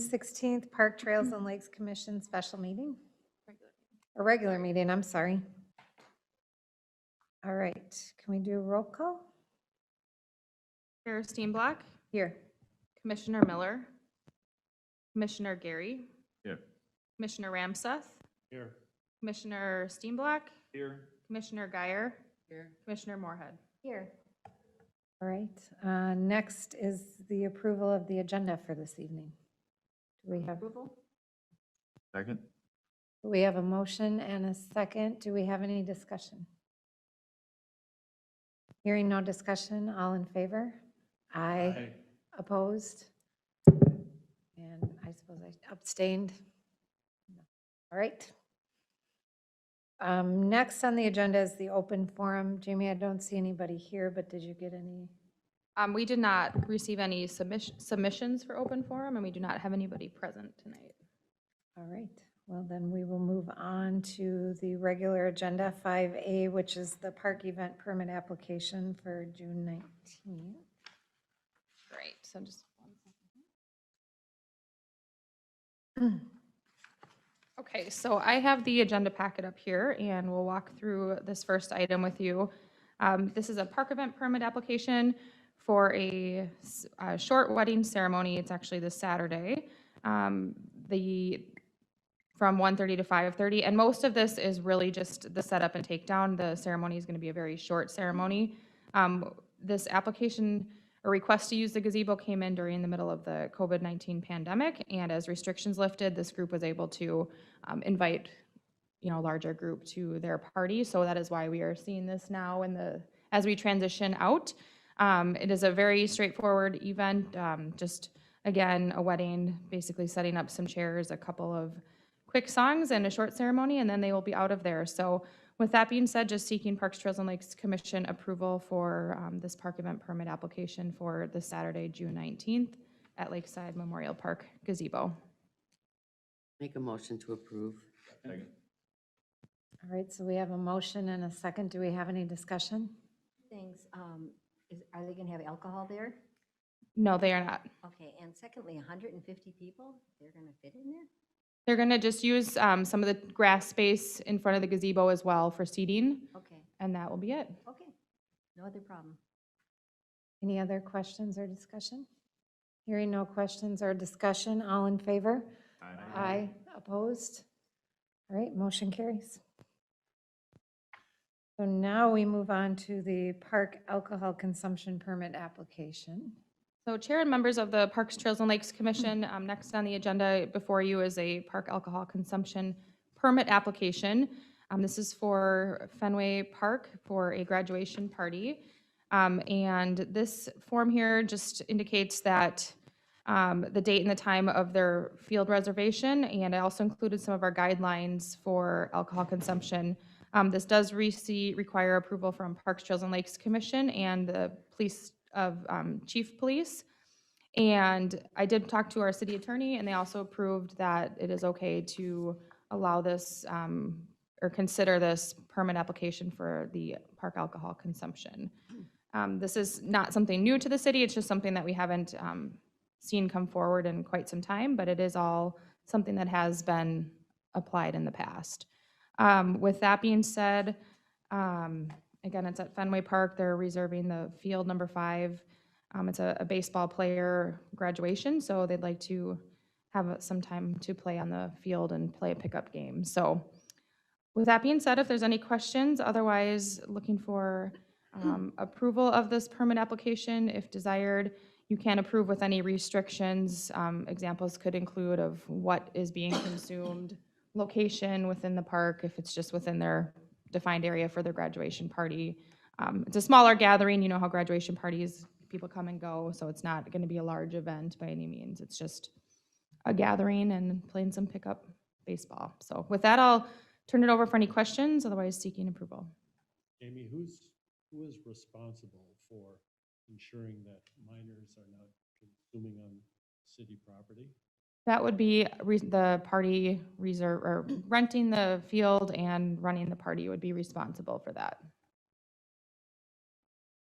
16th, Park Trails and Lakes Commission special meeting? A regular meeting, I'm sorry. All right, can we do a roll call? Chair Steenblock, Here. Commissioner Miller, Commissioner Gary, Here. Commissioner Ramseth, Here. Commissioner Steenblock, Here. Commissioner Geyer, Here. Commissioner Moorhead. Here. All right, next is the approval of the agenda for this evening. Do we have approval? Second. We have a motion and a second. Do we have any discussion? Hearing no discussion, all in favor? Aye. Opposed? And I suppose I abstained. All right. Next on the agenda is the open forum. Jamie, I don't see anybody here, but did you get any? We did not receive any submissions for open forum, and we do not have anybody present tonight. All right. Well, then we will move on to the regular agenda, 5A, which is the park event permit application for June 19th. Great, so just 1 second. Okay, so I have the agenda packet up here, and we'll walk through this first item with you. This is a park event permit application for a short wedding ceremony. It's actually this Saturday, from 1:30 to 5:30, and most of this is really just the setup and takedown. The ceremony is going to be a very short ceremony. This application or request to use the gazebo came in during the middle of the COVID-19 pandemic, and as restrictions lifted, this group was able to invite, a larger group to their party. So that is why we are seeing this now as we transition out. It is a very straightforward event, just again, a wedding, basically setting up some chairs, a couple of quick songs and a short ceremony, and then they will be out of there. So with that being said, just seeking Parks, Trails, and Lakes Commission approval for this park event permit application for this Saturday, June 19th at Lakeside Memorial Park gazebo. Make a motion to approve. Second. All right, so we have a motion and a second. Do we have any discussion? Things, are they gonna have alcohol there? No, they are not. Okay, and secondly, 150 people, they're gonna fit in there? They're going to just use some of the grass space in front of the gazebo as well for seating, Okay, and that will be it. okay, no other problem. Any other questions or discussion? Hearing no questions or discussion, all in favor? Aye. Opposed? All right, motion carries. So now we move on to the park alcohol consumption permit application. So Chair and members of the Parks, Trails, and Lakes Commission, next on the agenda before you is a park alcohol consumption permit application. This is for Fenway Park for a graduation party. And this form here just indicates that the date and the time of their field reservation, and I also included some of our guidelines for alcohol consumption. This does require approval from Parks, Trails, and Lakes Commission and the police chief police. And I did talk to our city attorney, and they also approved that it is okay to allow this or consider this permit application for the park alcohol consumption. This is not something new to the city. It's just something that we haven't seen come forward in quite some time, but it is all something that has been applied in the past. With that being said, again, it's at Fenway Park. They're reserving the field number 5. It's a baseball player graduation, so they'd like to have some time to play on the field and play a pickup game. So with that being said, if there's any questions, otherwise looking for approval of this permit application. If desired, you can approve with any restrictions. Examples could include of what is being consumed, location within the park, if it's just within their defined area for their graduation party. It's a smaller gathering. You know how graduation parties, people come and go, so it's not going to be a large event by any means. It's just a gathering and playing some pickup baseball. So with that, I'll turn it over for any questions, otherwise seeking approval. Amy, who is responsible for ensuring that minors are not consuming on city property? That would be the party reserve, or renting the field and running the party would be responsible for that.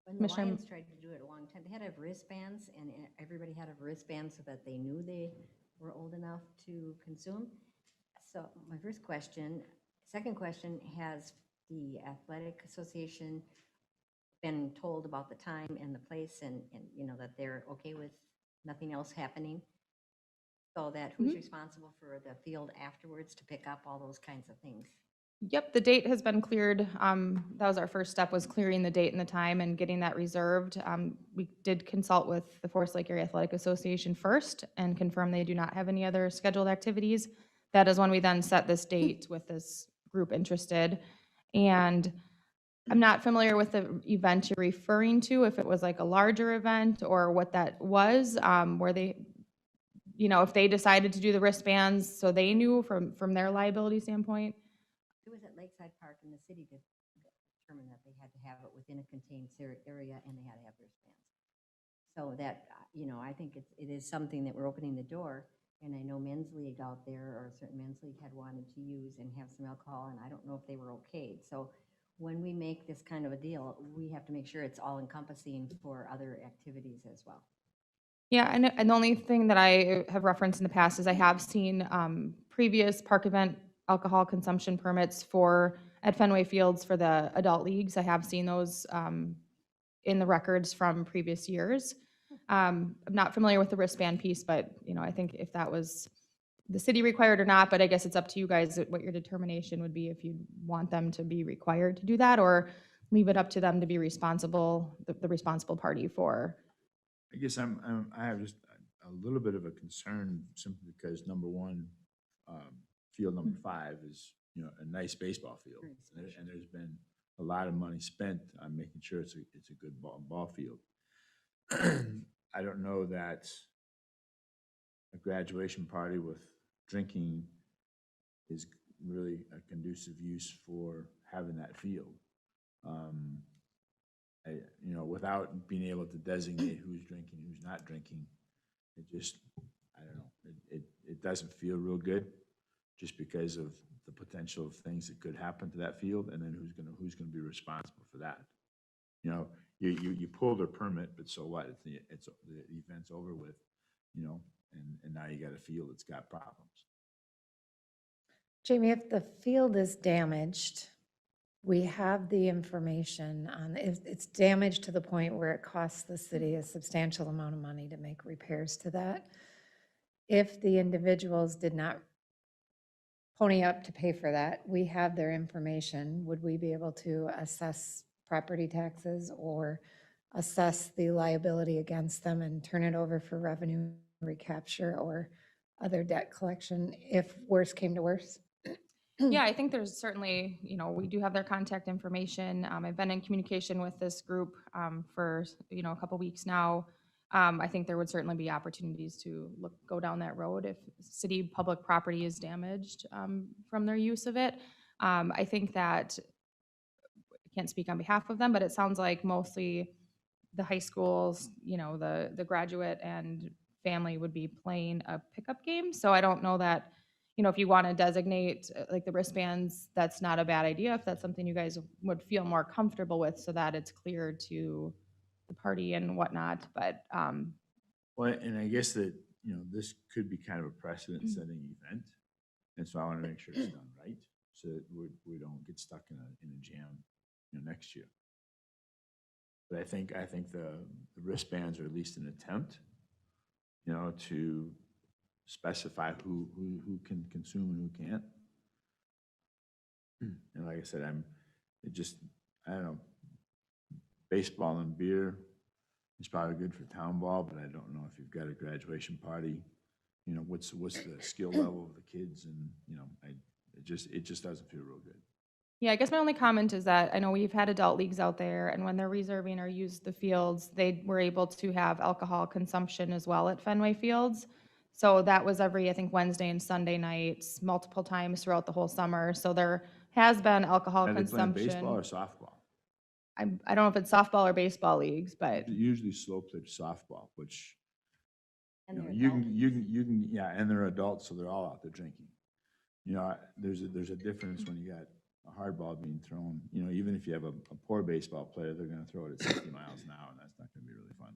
When the Commissioner- Lions tried to do it a long time, they had to have wristbands, and everybody had to have wristbands so that they knew they were old enough to consume. So my second question, has the athletic association been told about the time and the place and that they're okay with nothing else happening? So that who's responsible for the field afterwards to pick up all those kinds of things? Yep, the date has been cleared. That was our first step, was clearing the date and the time and getting that reserved. We did consult with the Forest Lake Area Athletic Association first and confirm they do not have any other scheduled activities. That is when we then set this date with this group interested. And I'm not familiar with the event you're referring to, if it was like a larger event or what that was, where they, if they decided to do the wristbands, so they knew from their liability standpoint. It was at Lakeside Park, and the city determined that they had to have it within a contained area, and they had to have wristbands. So that, I think it is something that we're opening the door, and I know Men's League out there, or a certain Men's League had wanted to use and have some alcohol, and I don't know if they were okayed. So when we make this kind of a deal, we have to make sure it's all encompassing for other activities as well. Yeah, and the only thing that I have referenced in the past is I have seen previous park event alcohol consumption permits at Fenway Fields for the adult leagues. I have seen those in the records from previous years. I'm not familiar with the wristband piece, but I think if that was the city required or not, but I guess it's up to you guys what your determination would be, if you want them to be required to do that or leave it up to them to be responsible, the responsible party for. I guess I have just a little bit of a concern simply because number one, field number 5 is, a nice baseball field. And there's been a lot of money spent on making sure it's a good ball field. I don't know that a graduation party with drinking is really a conducive use for having that field. Without being able to designate who's drinking, who's not drinking, I don't know, it doesn't feel real good, just because of the potential of things that could happen to that field, and then who's gonna be responsible for that? You pull their permit, but so what? The event's over with, and now you got a field that's got problems. Jamie, if the field is damaged, we have the information on, if it's damaged to the point where it costs the city a substantial amount of money to make repairs to that. If the individuals did not pony up to pay for that, we have their information. Would we be able to assess property taxes or assess the liability against them and turn it over for revenue recapture or other debt collection if worse came to worse? Yeah, I think there's certainly, we do have their contact information. I've been in communication with this group for, a couple weeks now. I think there would certainly be opportunities to go down that road if city public property is damaged from their use of it. I think that, I can't speak on behalf of them, but it sounds like mostly the high schools, the graduate and family would be playing a pickup game. So I don't know that, if you want to designate like the wristbands, that's not a bad idea if that's something you guys would feel more comfortable with, so that it's clear to the party and whatnot. But Well, and I guess that, this could be kind of a precedent-setting event, and so I want to make sure it's done right, so that we don't get stuck in a jam, next year. But I think the wristbands are at least an attempt, to specify who can consume and who can't. And like I said, I don't know, baseball and beer is probably good for town ball, but I don't know if you've got a graduation party, what's the skill level of the kids, and, it just doesn't feel real good. yeah, I guess my only comment is that I know we've had adult leagues out there, and when they're reserving or use the fields, they were able to have alcohol consumption as well at Fenway Fields. So that was every, I think, Wednesday and Sunday nights, multiple times throughout the whole summer. So there has been alcohol Are they playing consumption. baseball or softball? I don't know if it's softball or baseball leagues, but Usually slow pitch softball, which, And they're you adults. can, yeah, and they're adults, so they're all out there drinking. There's a difference when you got a hard ball being thrown. Even if you have a poor baseball player, they're going to throw it at 60 miles an hour, and that's not going to be really fun.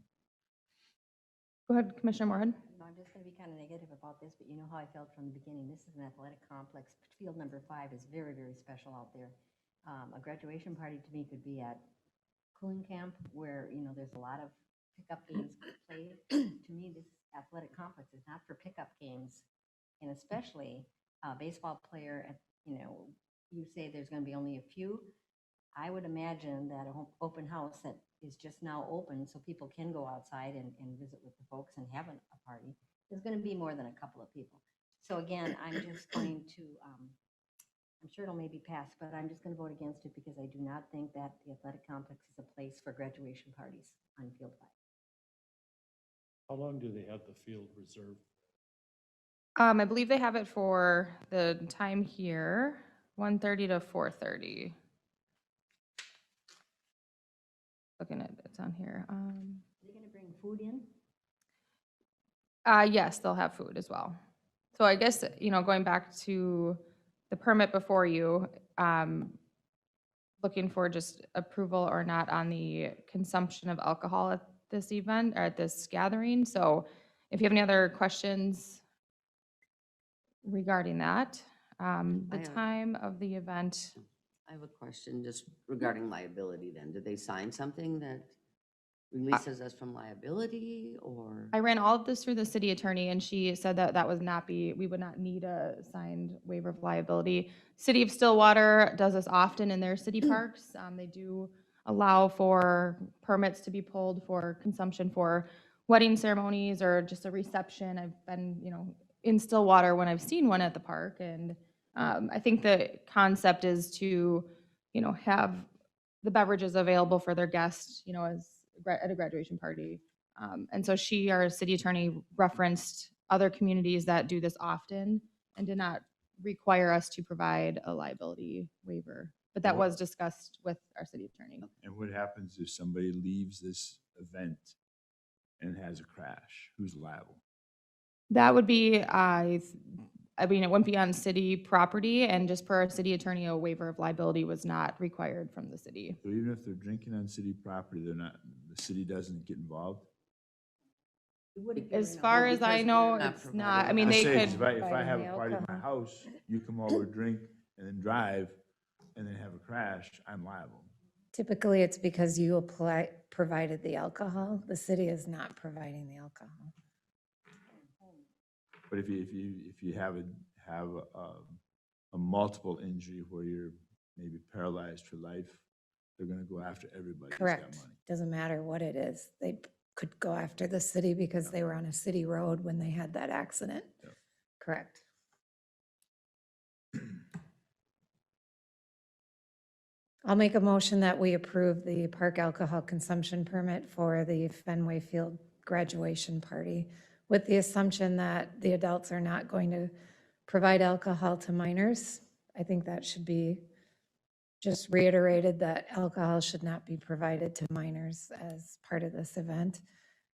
go ahead, Commissioner Moorhead. No, I'm just gonna be kind of negative about this, but you know how I felt from the beginning. This is an athletic complex. Field number 5 is very, very special out there. A graduation party to me could be at cooling camp where, you know, there's a lot of pickup games played. To me, this athletic complex is not for pickup games. And especially a baseball player, you know, you say there's gonna be only a few. I would imagine that an open house that is just now open, so people can go outside and visit with the folks and have a party, is gonna be more than a couple of people. So again, I'm just going to, I'm sure it'll maybe pass, but I'm just gonna vote against it because I do not think that the athletic complex is a place for graduation parties on Field 5. How long do they have the field reserved? I believe they have it for the time here, 1:30 to 4:30. Looking at it's on here. Are they gonna bring food in? Yes, they'll have food as well. So I guess, you know, going back to the permit before you, looking for just approval or not on the consumption of alcohol at this event or at this gathering. So if you have any other questions regarding that, the time of the event. I have a question just regarding liability then. Did they sign something that releases us from liability or? I ran all of this through the city attorney, and she said that that would not be, we would not need a signed waiver of liability. City of Stillwater does this often in their city parks. They do allow for permits to be pulled for consumption for wedding ceremonies or just a reception. I've been, you know, in Stillwater when I've seen one at the park, and I think the concept is to, you know, have the beverages available for their guests, you know, as at a graduation party. And so she, our city attorney, referenced other communities that do this often and did not require us to provide a liability waiver. But that was discussed with our city attorney. And what happens if somebody leaves this event and has a crash? Who's liable? That would be, I mean, it wouldn't be on city property, and just per our city attorney, a waiver of liability was not required from the city. So even if they're drinking on city property, they're not, the city doesn't get involved? You would if you were As in a far home. as I because know, we're not it's not, I mean, I they say, 'cause could, if I Providing have the a party in my alcohol. house, you come over, drink, and then drive, and then have a crash, I'm liable. Typically, it's because you provided the alcohol. The city is not providing the alcohol. But if you have a multiple injury where you're maybe paralyzed for life, they're gonna go after everybody who's got Correct. money. Doesn't matter what it is. They could go after the city because they were on a city road when they had that accident. Yep. Correct. I'll make a motion that we approve the park alcohol consumption permit for the Fenway Field graduation party with the assumption that the adults are not going to provide alcohol to minors. I think that should be just reiterated, that alcohol should not be provided to minors as part of this event.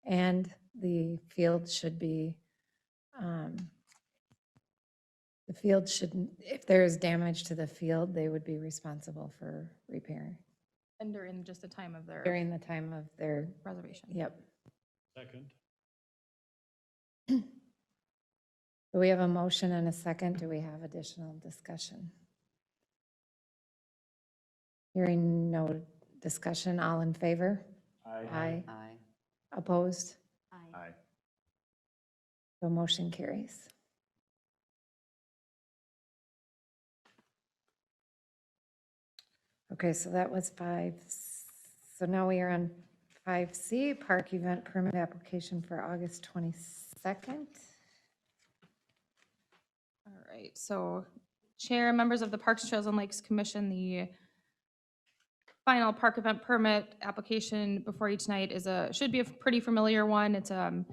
And the field should be, the field shouldn't, if there is damage to the field, they would be responsible for repairing and during just the time of their during the time of their, reservation. yep. Second, Do we have a motion and a second? Do we have additional discussion? Hearing no discussion, all in favor? Aye. Aye. Opposed? Aye. The motion carries. Okay, so that was 5. So now we are on 5C, park event permit application for August 22nd. All right, so Chair and members of the Parks, Trails, and Lakes Commission, the final park event permit application before you tonight should be a pretty familiar one. It's the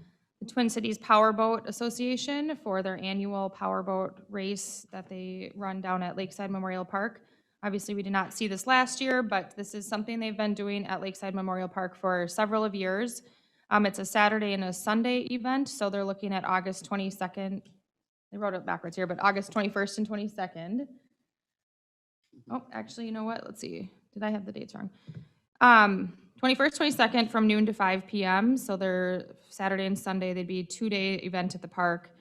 Twin Cities Powerboat Association for their annual powerboat race that they run down at Lakeside Memorial Park. Obviously, we did not see this last year, but this is something they've been doing at Lakeside Memorial Park for several of years. It's a Saturday and a Sunday event, so they're looking at August 22nd. They wrote it backwards here, but August 21st and 22nd. Oh, actually, you know what? Let's see. Did I have the dates wrong? 21st, 22nd from noon to 5 p.m. So they're Saturday and Sunday, they'd be a 2-day event at the park.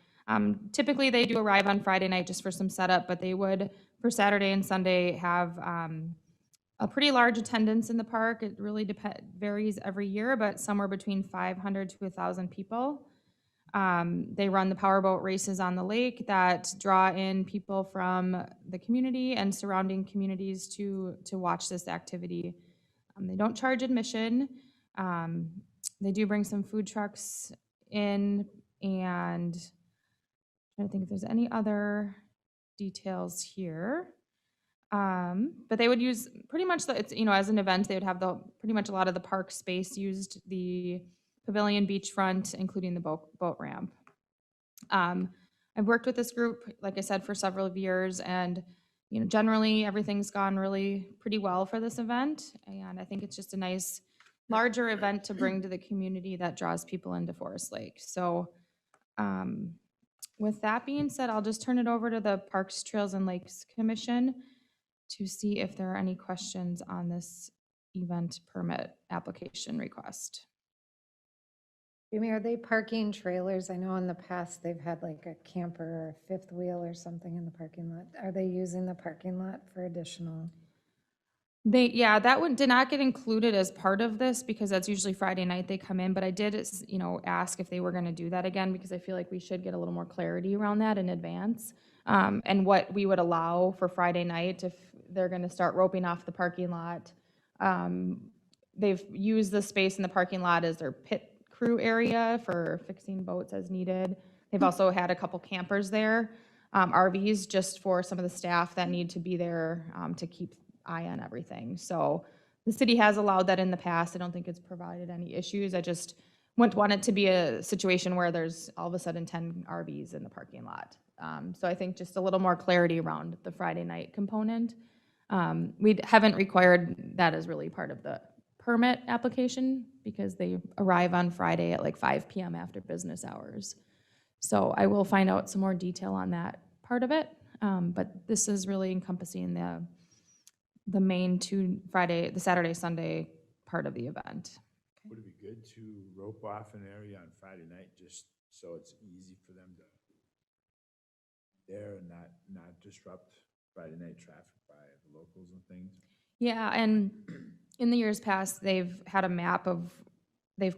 Typically, they do arrive on Friday night just for some setup, but they would, for Saturday and Sunday, have a pretty large attendance in the park. It really varies every year, but somewhere between 500 to 1,000 people. They run the powerboat races on the lake that draw in people from the community and surrounding communities to watch this activity. They don't charge admission. They do bring some food trucks in, and I'm trying to think if there's any other details here. But they would use pretty much it's, as an event, they would have pretty much a lot of the park space used, the pavilion, beachfront, including the boat ramp. I've worked with this group, like I said, for several years, and generally everything's gone really pretty well for this event. And I think it's just a nice, larger event to bring to the community that draws people into Forest Lake. So, with that being said, I'll just turn it over to the Parks, Trails, and Lakes Commission to see if there are any questions on this event permit application request. Jamie, are they parking trailers? I know in the past they've had like a camper or a fifth wheel or something in the parking lot. Are they using the parking lot for additional? That one did not get included as part of this because that's usually Friday night they come in, but I did, ask if they were gonna do that again because I feel like we should get a little more clarity around that in advance. And what we would allow for Friday night if they're gonna start roping off the parking lot. They've used the space in the parking lot as their pit crew area for fixing boats as needed. They've also had a couple campers there, RVs just for some of the staff that need to be there to keep eye on everything. So the city has allowed that in the past. I don't think it's provided any issues. I just wouldn't want it to be a situation where there's all of a sudden 10 RVs in the parking lot. So I think just a little more clarity around the Friday night component. We haven't required that as really part of the permit application because they arrive on Friday at like 5 p.m. after business hours. So I will find out some more detail on that part of it. But this is really encompassing the main the Saturday, Sunday part of the event. Would it be good to rope off an area on Friday night just so it's easy for them to there and not disrupt Friday night traffic by the locals and things? Yeah, and in the years past, they've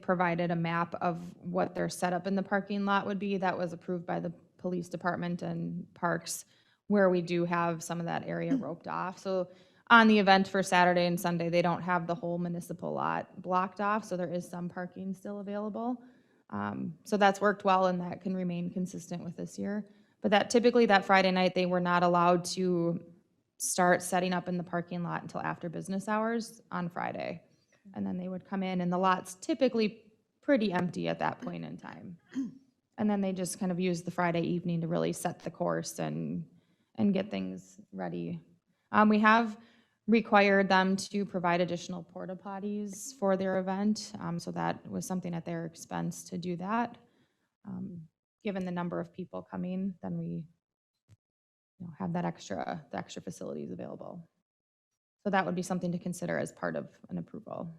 provided a map of what their setup in the parking lot would be that was approved by the police department and parks, where we do have some of that area roped off. So on the event for Saturday and Sunday, they don't have the whole municipal lot blocked off, so there is some parking still available. So that's worked well, and that can remain consistent with this year. But typically that Friday night, they were not allowed to start setting up in the parking lot until after business hours on Friday. And then they would come in, and the lot's typically pretty empty at that point in time. And then they just kind of use the Friday evening to really set the course and get things ready. We have required them to provide additional porta potties for their event. So that was something at their expense to do that. Given the number of people coming, then we have the extra facilities available. So that would be something to consider as part of an approval.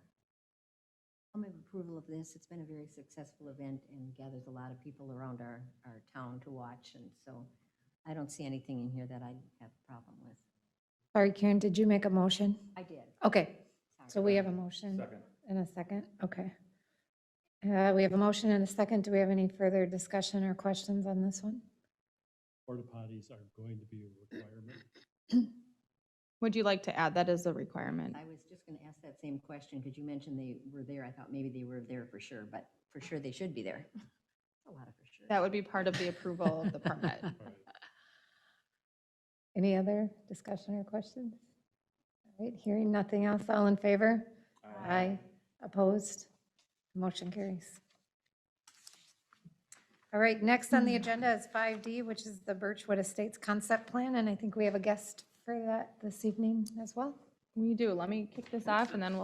I'll move approval of this. It's been a very successful event and gathers a lot of people around our town to watch. And so I don't see anything in here that I have a problem with. Sorry, Karen, did you make a motion? I did. Okay, so Sorry. we have a motion Second. and a second, okay. We have a motion and a second. Do we have any further discussion or questions on this one? Porta potties are going to be a requirement. Would you like to add that as a requirement? I was just going to ask that same question because you mentioned they were there. I thought maybe they were there for sure, but for sure they should be there. A lot of for sure. That would be part of the approval of the permit. Right. Any other discussion or questions? All right, hearing nothing else, all in favor? Aye. Opposed? Motion carries. All right, next on the agenda is 5D, which is the Birchwood Estates Concept Plan, and I think we have a guest for that this evening as well. We do. Let me kick this off and then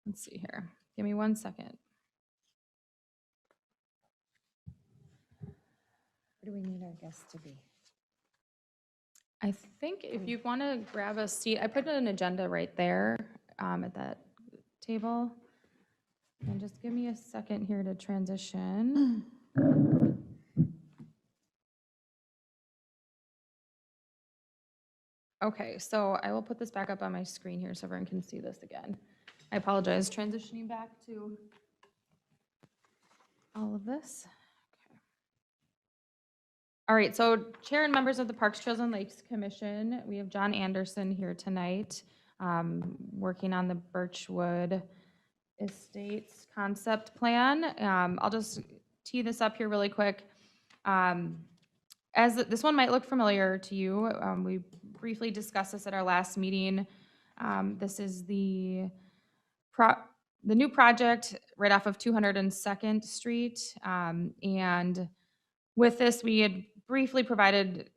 let's see here. Give me 1 second. Where do we need our guest to be? I think if you want to grab a seat, I put an agenda right there at that table. And just give me a second here to transition. Okay, so I will put this back up on my screen here so everyone can see this again. I apologize, transitioning back to all of this. Okay. All right, so Chair and members of the Parks, Trails, and Lakes Commission, we have John Anderson here tonight, working on the Birchwood Estates Concept Plan. I'll just tee this up here really quick. As this one might look familiar to you, we briefly discussed this at our last meeting. This is the new project right off of 202nd Street. And with this, we had briefly provided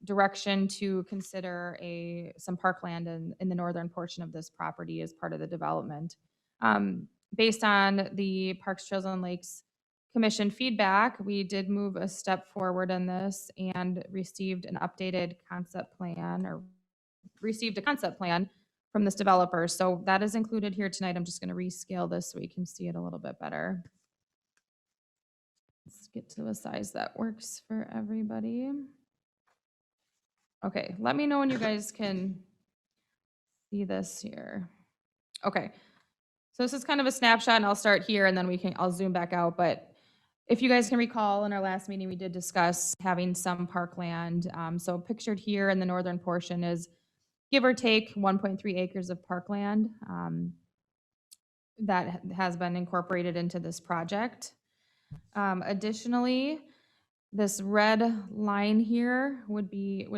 direction to consider some parkland in the northern portion of this property as part of the development. Based on the Parks, Trails, and Lakes Commission feedback, we did move a step forward in this and received an updated concept plan, or received a concept plan from this developer. So that is included here tonight. I'm just going to rescale this so we can see it a little bit better. Let's get to a size that works for everybody. Okay, let me know when you guys can see this here. Okay, so this is kind of a snapshot, and I'll start here, and then I'll zoom back out. But if you guys can recall, in our last meeting, we did discuss having some parkland. So pictured here in the northern portion is, give or take, 1.3 acres of parkland that has been incorporated into this project. Additionally, this red line here would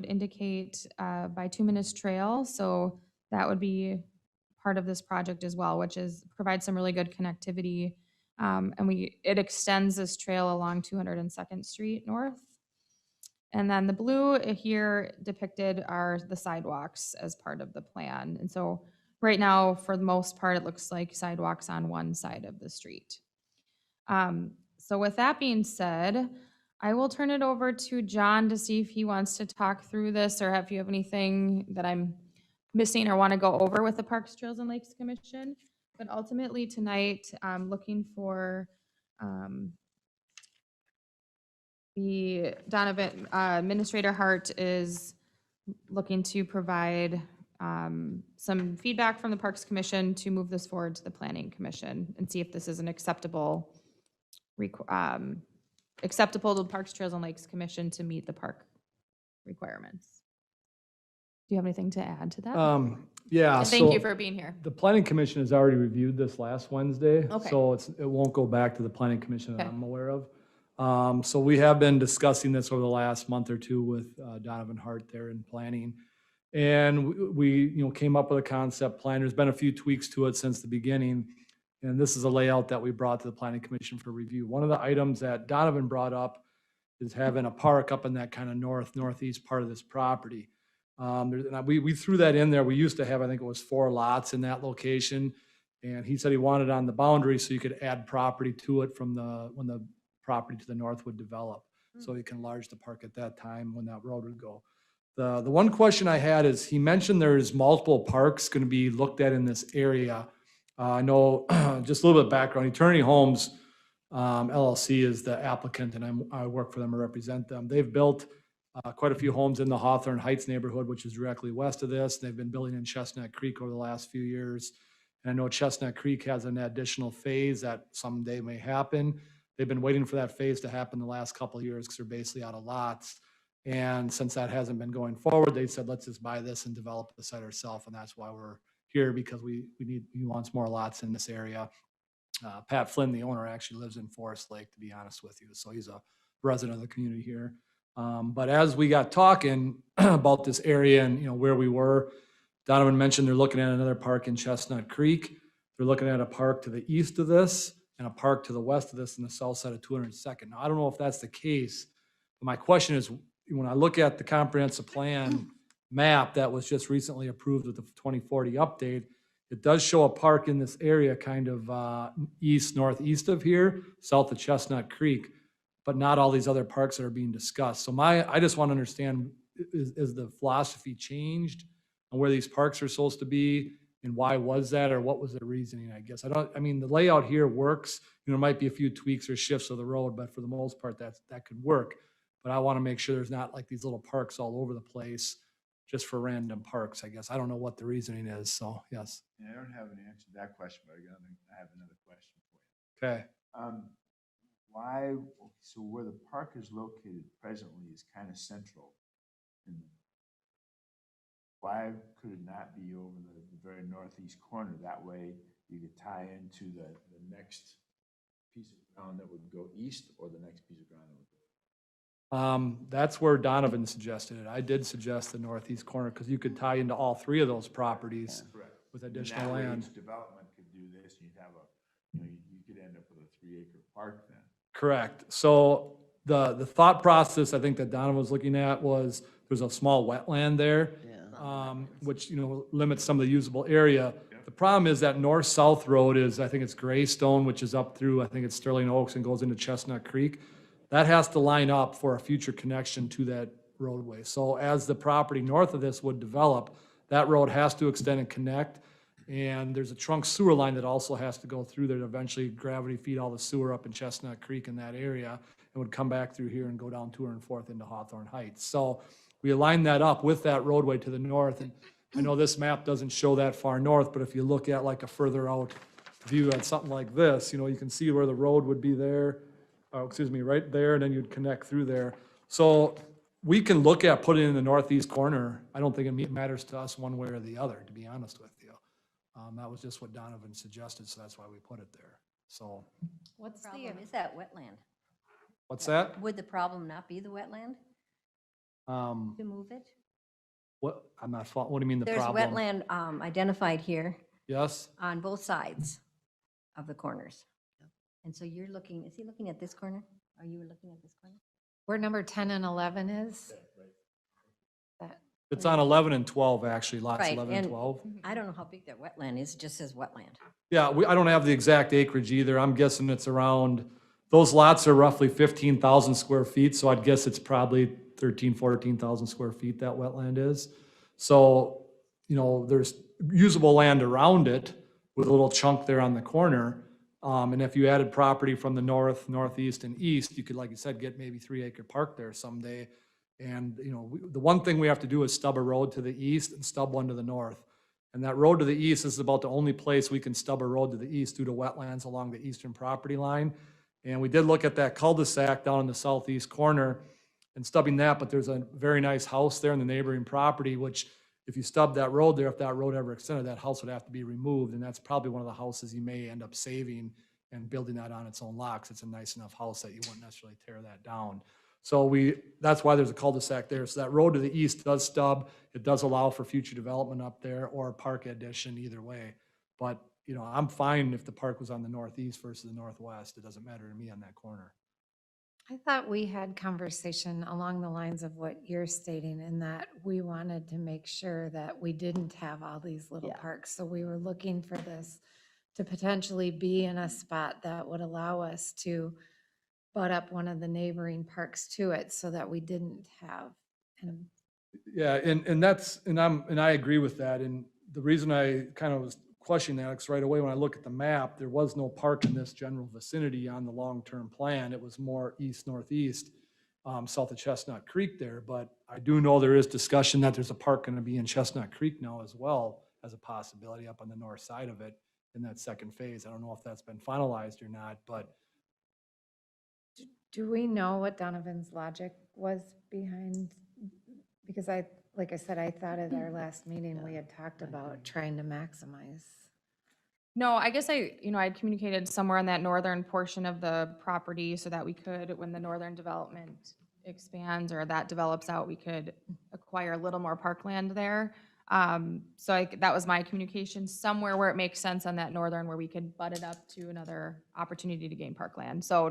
indicate bituminous trail. So that would be part of this project as well, which provides some really good connectivity. And it extends this trail along 202nd Street North. And then the blue here depicted are the sidewalks as part of the plan. And so right now, for the most part, it looks like sidewalks on one side of the street. So with that being said, I will turn it over to John to see if he wants to talk through this, or if you have anything that I'm missing or want to go over with the Parks, Trails, and Lakes Commission. But ultimately tonight, I'm looking for the Donovan Administrator Hart is looking to provide some feedback from the Parks Commission to move this forward to the Planning Commission and see if this is an acceptable to the Parks, Trails, and Lakes Commission to meet the park requirements. Do you have anything to add to that? Yeah. And thank you so for being here. The Planning Commission has already reviewed this last Wednesday. Okay. So it won't go back to the Planning Commission that Okay. I'm aware of. So we have been discussing this over the last month or two with Donovan Hart there in planning. And we came up with a concept plan. There's been a few tweaks to it since the beginning. And this is a layout that we brought to the Planning Commission for review. One of the items that Donovan brought up is having a park up in that kind of northeast part of this property. We threw that in there. We used to have, I think it was 4 lots in that location. And he said he wanted it on the boundary so you could add property to it when the property to the north would develop. So you can enlarge the park at that time when that road would go. The one question I had is, he mentioned there's multiple parks going to be looked at in this area. I know, just a little bit of background, Eternity Homes LLC is the applicant, and I work for them or represent them. They've built quite a few homes in the Hawthorne Heights neighborhood, which is directly west of this. They've been building in Chestnut Creek over the last few years. And I know Chestnut Creek has an additional phase that someday may happen. They've been waiting for that phase to happen the last couple of years because they're basically out of lots. And since that hasn't been going forward, they said, let's just buy this and develop the site ourselves. And that's why we're here, because he wants more lots in this area. Pat Flynn, the owner, actually lives in Forest Lake, to be honest with you. So he's a resident of the community here. But as we got talking about this area and where we were, Donovan mentioned they're looking at another park in Chestnut Creek. They're looking at a park to the east of this and a park to the west of this in the south side of 202nd. Now, I don't know if that's the case, but my question is, when I look at the comprehensive plan map that was just recently approved with the 2040 update, it does show a park in this area kind of northeast of here, south of Chestnut Creek, but not all these other parks that are being discussed. So I just want to understand, is the philosophy changed on where these parks are supposed to be? And why was that, or what was the reasoning, I guess? I mean, the layout here works. You know, there might be a few tweaks or shifts of the road, but for the most part, that could work. But I want to make sure there's not like these little parks all over the place just for random parks, I guess. I don't know what the reasoning is, so yes. Yeah, I don't have an answer to that question, but I have another question for you. Okay. Why, so where the park is located presently is kind of central. Why could it not be over the very northeast corner? That way you could tie into the next piece of ground that would go east, or the next piece of ground that would go. That's where Donovan suggested it. I did suggest the northeast corner because you could tie into all three of those properties Correct. with And additional that way land. each development could do this, and you'd have you could end up with a 3-acre park then. Correct. So the thought process I think that Donovan was looking at was there's a small wetland there, which, limits some of the usable area. The problem is that north-south road is, I think it's Greystone, which is up through, I think it's Sterling Oaks and goes into Chestnut Creek. That has to line up for a future connection to that roadway. So as the property north of this would develop, that road has to extend and connect. And there's a trunk sewer line that also has to go through there to eventually gravity feed all the sewer up in Chestnut Creek in that area, and would come back through here and go down 204th into Hawthorne Heights. So we aligned that up with that roadway to the north. And I know this map doesn't show that far north, but if you look at like a further out view at something like this, you can see where the road would be there, right there, and then you'd connect through there. So we can look at putting it in the northeast corner. I don't think it matters to us one way or the other, to be honest with you. That was just what Donovan suggested, so that's why we put it there. So, What's the, Problem is that wetland. what's that? Would the problem not be the wetland to move it? What, what do you mean the There's problem? wetland identified here Yes? on both sides of the corners. And so you're looking, is he looking at this corner? Are you looking at this corner? where number 10 and 11 is? That- It's on 11 and 12, actually, lots Right, 11 and and 12. I don't know how big that wetland is, it just says wetland. Yeah, I don't have the exact acreage either. I'm guessing it's around, those lots are roughly 15,000 square feet, so I'd guess it's probably 14,000 square feet that wetland is. So, there's usable land around it with a little chunk there on the corner. And if you added property from the north, northeast, and east, you could, like you said, get maybe 3-acre park there someday. And, the one thing we have to do is stub a road to the east and stub one to the north. And that road to the east is about the only place we can stub a road to the east due to wetlands along the eastern property line. And we did look at that cul-de-sac down in the southeast corner and stubbing that, but there's a very nice house there in the neighboring property, which if you stub that road there, if that road ever extended, that house would have to be removed. And that's probably one of the houses you may end up saving and building that on its own lot, 'cause it's a nice enough house that you wouldn't necessarily tear that down. So that's why there's a cul-de-sac there. So that road to the east does stub. It does allow for future development up there or park addition either way. But, I'm fine if the park was on the northeast versus the northwest. It doesn't matter to me on that corner. I thought we had conversation along the lines of what you're stating, in that we wanted to make sure that we didn't have all these little Yeah. parks. So we were looking for this to potentially be in a spot that would allow us to butt up one of the neighboring parks to it, so that we didn't have. And Yeah, and I agree with that. And the reason I kind of was questioning that, because right away when I look at the map, there was no park in this general vicinity on the long-term plan. It was more east-northeast, south of Chestnut Creek there. But I do know there is discussion that there's a park going to be in Chestnut Creek now as well, as a possibility up on the north side of it in that second phase. I don't know if that's been finalized or not, but do we know what Donovan's logic was behind? Because like I said, I thought at our last meeting, we had talked about trying to maximize. No, I guess I'd communicated somewhere in that northern portion of the property so that we could, when the northern development expands or that develops out, we could acquire a little more parkland there. So that was my communication, somewhere where it makes sense on that northern, where we could butt it up to another opportunity to gain parkland. So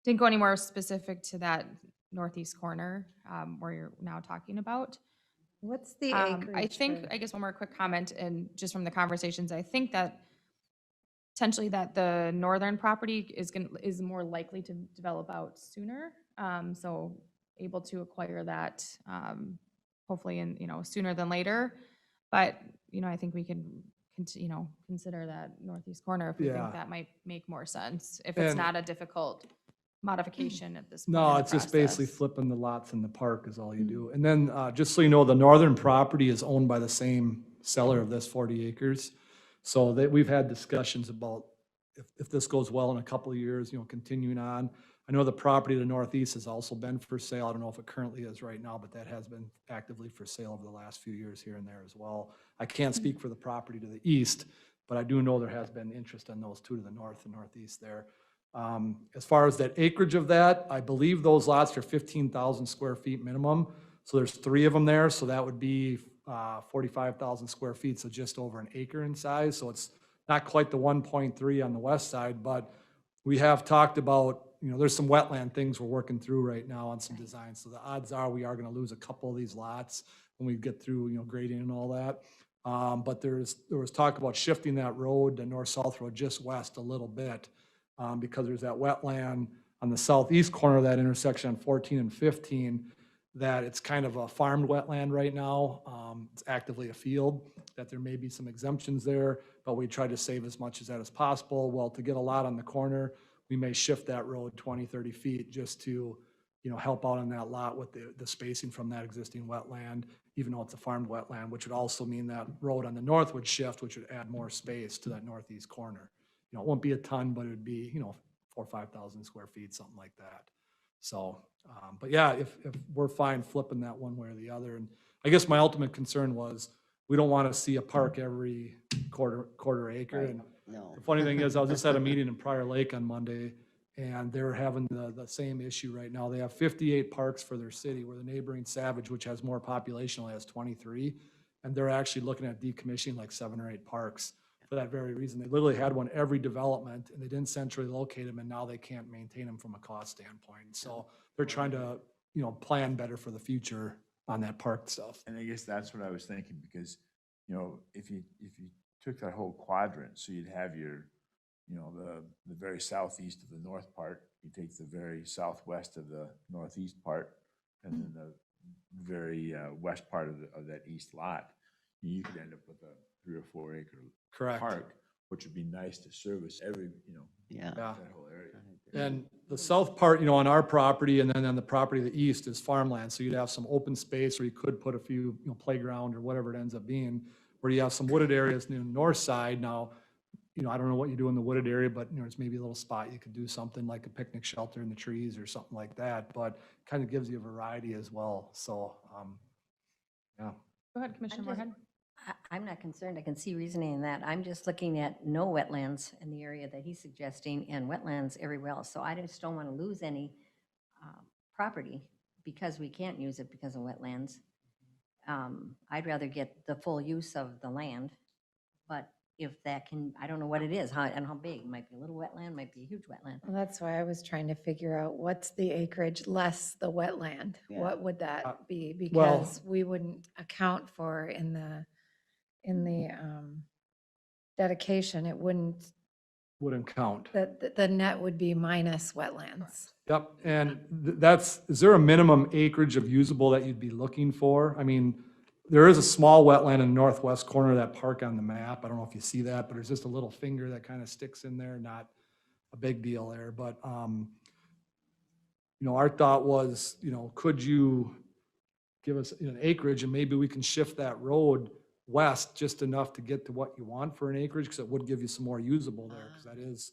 didn't go any more specific to that northeast corner where you're now talking about. What's the I acreage? think, I guess one more quick comment, and just from the conversations, I think that potentially that the northern property is more likely to develop out sooner. So able to acquire that hopefully sooner than later. But, I think we could, consider that northeast corner if we Yeah. think that might make more sense, if it's And- not a difficult modification at this point. No, in the it's just basically process. flipping the lots in the park is all you Mm. do. And then, just so you know, the northern property is owned by the same seller of this 40 acres. So that we've had discussions about if this goes well in a couple of years, continuing on. I know the property to the northeast has also been for sale. I don't know if it currently is right now, but that has been actively for sale over the last few years here and there as well. I can't speak for the property to the east, but I do know there has been interest in those two to the north and northeast there. As far as that acreage of that, I believe those lots are 15,000 square feet minimum. So there's 3 of them there, so that would be 45,000 square feet, so just over an acre in size. So it's not quite the 1.3 on the west side, but we have talked about, there's some wetland things we're working through right now on some designs. So the odds are we are gonna lose a couple of these lots when we get through, grading and all that. But there was talk about shifting that road, the north-south road, just west a little bit, because there's that wetland on the southeast corner of that intersection on 14 and 15, that it's kind of a farmed wetland right now. It's actively a field, that there may be some exemptions there, but we try to save as much as that as possible. Well, to get a lot on the corner, we may shift that road 20, 30 feet just to, help out on that lot with the spacing from that existing wetland, even though it's a farmed wetland, which would also mean that road on the north would shift, which would add more space to that northeast corner. It won't be a ton, but it would be, 4,000 or 5,000 square feet, something like that. So, but yeah, if we're fine flipping that one way or the other. And I guess my ultimate concern was, we don't want to see a park every quarter acre. Right. And No. the funny thing is, I was just at a meeting in Prior Lake on Monday, and they're having the same issue right now. They have 58 parks for their city, where the neighboring Savage, which has more population, only has 23. And they're actually looking at decommissioning like 7 or 8 parks for that very reason. They literally had one every development, and they didn't centrally locate them, and now they can't maintain them from a cost standpoint. So they're trying to, plan better for the future on that park stuff. And I guess that's what I was thinking, because, if you took that whole quadrant, so you'd have your, the very southeast of the north part, you take the very southwest of the northeast part, and then the very west part of that east lot, you could end up with a 3 or 4 acre Correct. park, which would be nice to service every, Yeah. Yeah. that whole area. And the south part, on our property, and then on the property of the east is farmland. So you'd have some open space where you could put a few, playground or whatever it ends up being, where you have some wooded areas in the north side. Now, I don't know what you do in the wooded area, but, there's maybe a little spot you could do something like a picnic shelter in the trees or something like that, but kind of gives you a variety as well. So, yeah. Go ahead, Commissioner just- Moorhead. I'm not concerned. I can see reasoning in that. I'm just looking at no wetlands in the area that he's suggesting and wetlands everywhere else. So I just don't want to lose any property because we can't use it because of wetlands. I'd rather get the full use of the land, but if that can, I don't know what it is, and how big. It might be a little wetland, might be a huge wetland. Well, that's why I was trying to figure out what's the acreage less the wetland? Yeah. What would that be? well- Because we wouldn't account for in the dedication, it wouldn't, Wouldn't count. the net would be minus wetlands. Yep, and is there a minimum acreage of usable that you'd be looking for? I mean, there is a small wetland in the northwest corner of that park on the map. I don't know if you see that, but there's just a little finger that kind of sticks in there, not a big deal there, but, our thought was, could you give us an acreage and maybe we can shift that road west just enough to get to what you want for an acreage, because it would give you some more usable there, because that is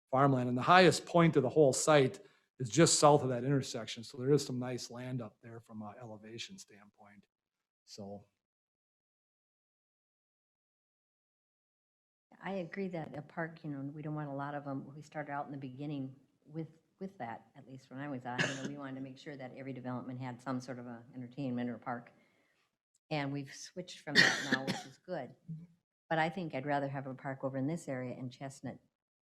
farmland. And the highest point of the whole site is just south of that intersection, so there is some nice land up there from an elevation standpoint. So, I agree that a park, we don't want a lot of them. We started out in the beginning with that, at least when I was on. We wanted to make sure that every development had some sort of a entertainment or park. And we've switched from that now, which is good. But I think I'd rather have a park over in this area in Chestnut,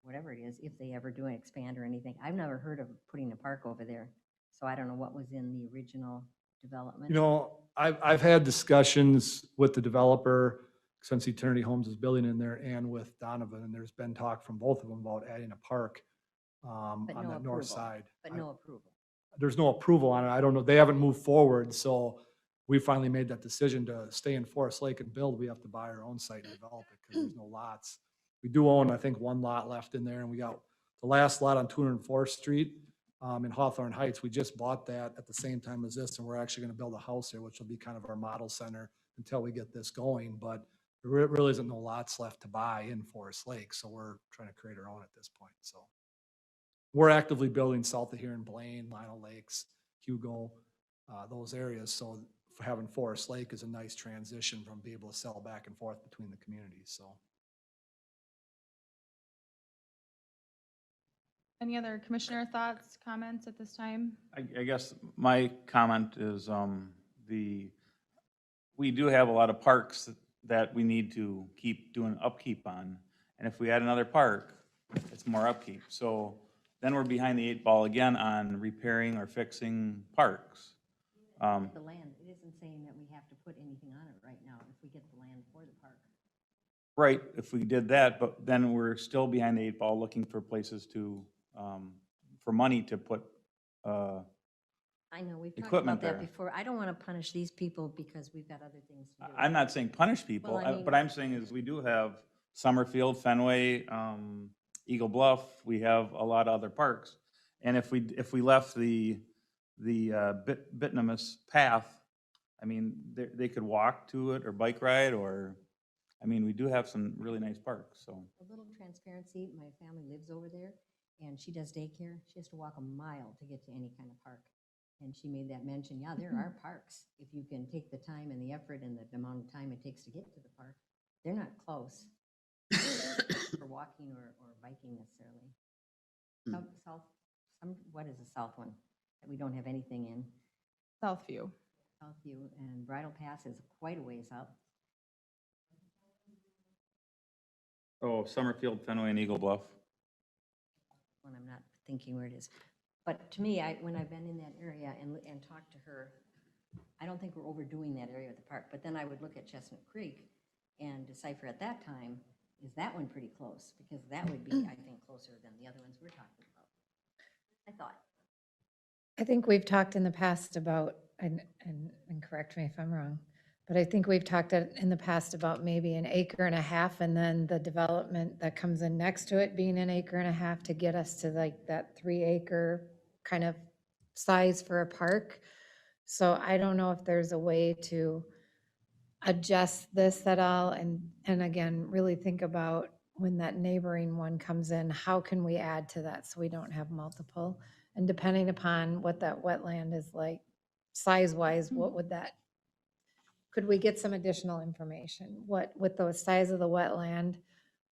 whatever it is, if they ever do expand or anything. I've never heard of putting a park over there. So I don't know what was in the original development. I've had discussions with the developer since Eternity Homes is building in there, and with Donovan, and there's been talk from both of them about adding a park on But the no north approval. side. But no approval. There's no approval on it. I don't know. They haven't moved forward, so we finally made that decision to stay in Forest Lake and build. We have to buy our own site and develop it because there's no lots. We do own, I think, one lot left in there, and we got the last lot on 204th Street in Hawthorne Heights. We just bought that at the same time as this, and we're actually going to build a house here, which will be kind of our model center until we get this going. But there really isn't no lots left to buy in Forest Lake, so we're trying to create our own at this point. So we're actively building south of here in Blaine, Lionel Lakes, Hugo, those areas. So having Forest Lake is a nice transition from being able to sell back and forth between the communities. So. Any other commissioner thoughts, comments at this time? I guess my comment is, we do have a lot of parks that we need to keep doing upkeep on. And if we add another park, it's more upkeep. So then we're behind the 8 ball again on repairing or fixing parks. The land, it isn't saying that we have to put anything on it right now if we get the land for the park. Right, if we did that, but then we're still behind the 8 ball looking for places to, for money to put, I know, we've talked Equipment about that there. before. I don't want to punish these people because we've got other things to do. I'm not saying punish people, Well, I mean- what I'm saying is we do have Summerfield, Fenway, Eagle Bluff, we have a lot of other parks. And if we left the bituminous path, I mean, they could walk to it or bike ride, or, I mean, we do have some really nice parks, so. A little transparency, my family lives over there and she does daycare. She has to walk a mile to get to any kind of park. And she made that mention, yeah, there are parks. If you can take the time and the effort and the amount of time it takes to get to the park, they're not close for walking or biking necessarily. What is the south one that we don't have anything in? Southview. Southview, and Bridle Pass is quite a ways up. Oh, Summerfield, Fenway, and Eagle Bluff. When I'm not thinking where it is. But to me, when I've been in that area and talked to her, I don't think we're overdoing that area of the park. But then I would look at Chestnut Creek and decipher at that time, is that one pretty close? Because that would be, I think, closer than the other ones we're talking about. I thought. I think we've talked in the past about, and correct me if I'm wrong, but I think we've talked in the past about maybe an acre and a half, and then the development that comes in next to it being an acre and a half to get us to like that 3-acre kind of size for a park. So I don't know if there's a way to adjust this at all, and again, really think about when that neighboring one comes in, how can we add to that so we don't have multiple? And depending upon what that wetland is like, size-wise, what would that, could we get some additional information? What, with the size of the wetland,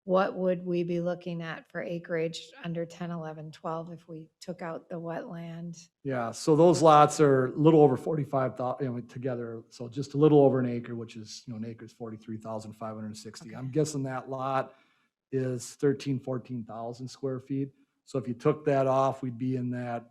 what would we be looking at for acreage under 10, 11, 12 if we took out the wetland? Yeah, so those lots are a little over 45,000, together, so just a little over an acre, which is, an acre is 43,560. I'm guessing that lot is 14,000 square feet. So if you took that off, we'd be in that,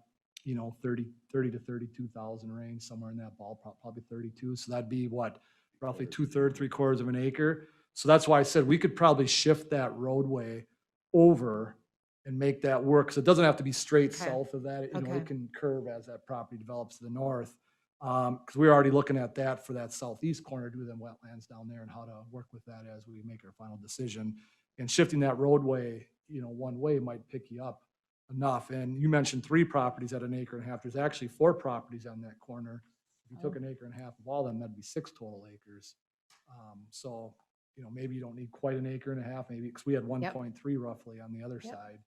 30 to 32,000 range, somewhere in that ballpark, probably 32. So that'd be what, roughly 2/3, 3/4 of an acre. So that's why I said we could probably shift that roadway over and make that work. Because it doesn't have to be straight Okay. south of that. Okay. It can curve as that property develops to the north. Because we're already looking at that for that southeast corner, do them wetlands down there and how to work with that as we make our final decision. And shifting that roadway, one way might pick you up enough. And you mentioned 3 properties at an acre and a half. There's actually 4 properties on that corner. If you took an acre and a half of all of them, that'd be 6 total acres. So, maybe you don't need quite an acre and a half, maybe, because we had 1.3 roughly on the other Yep. side.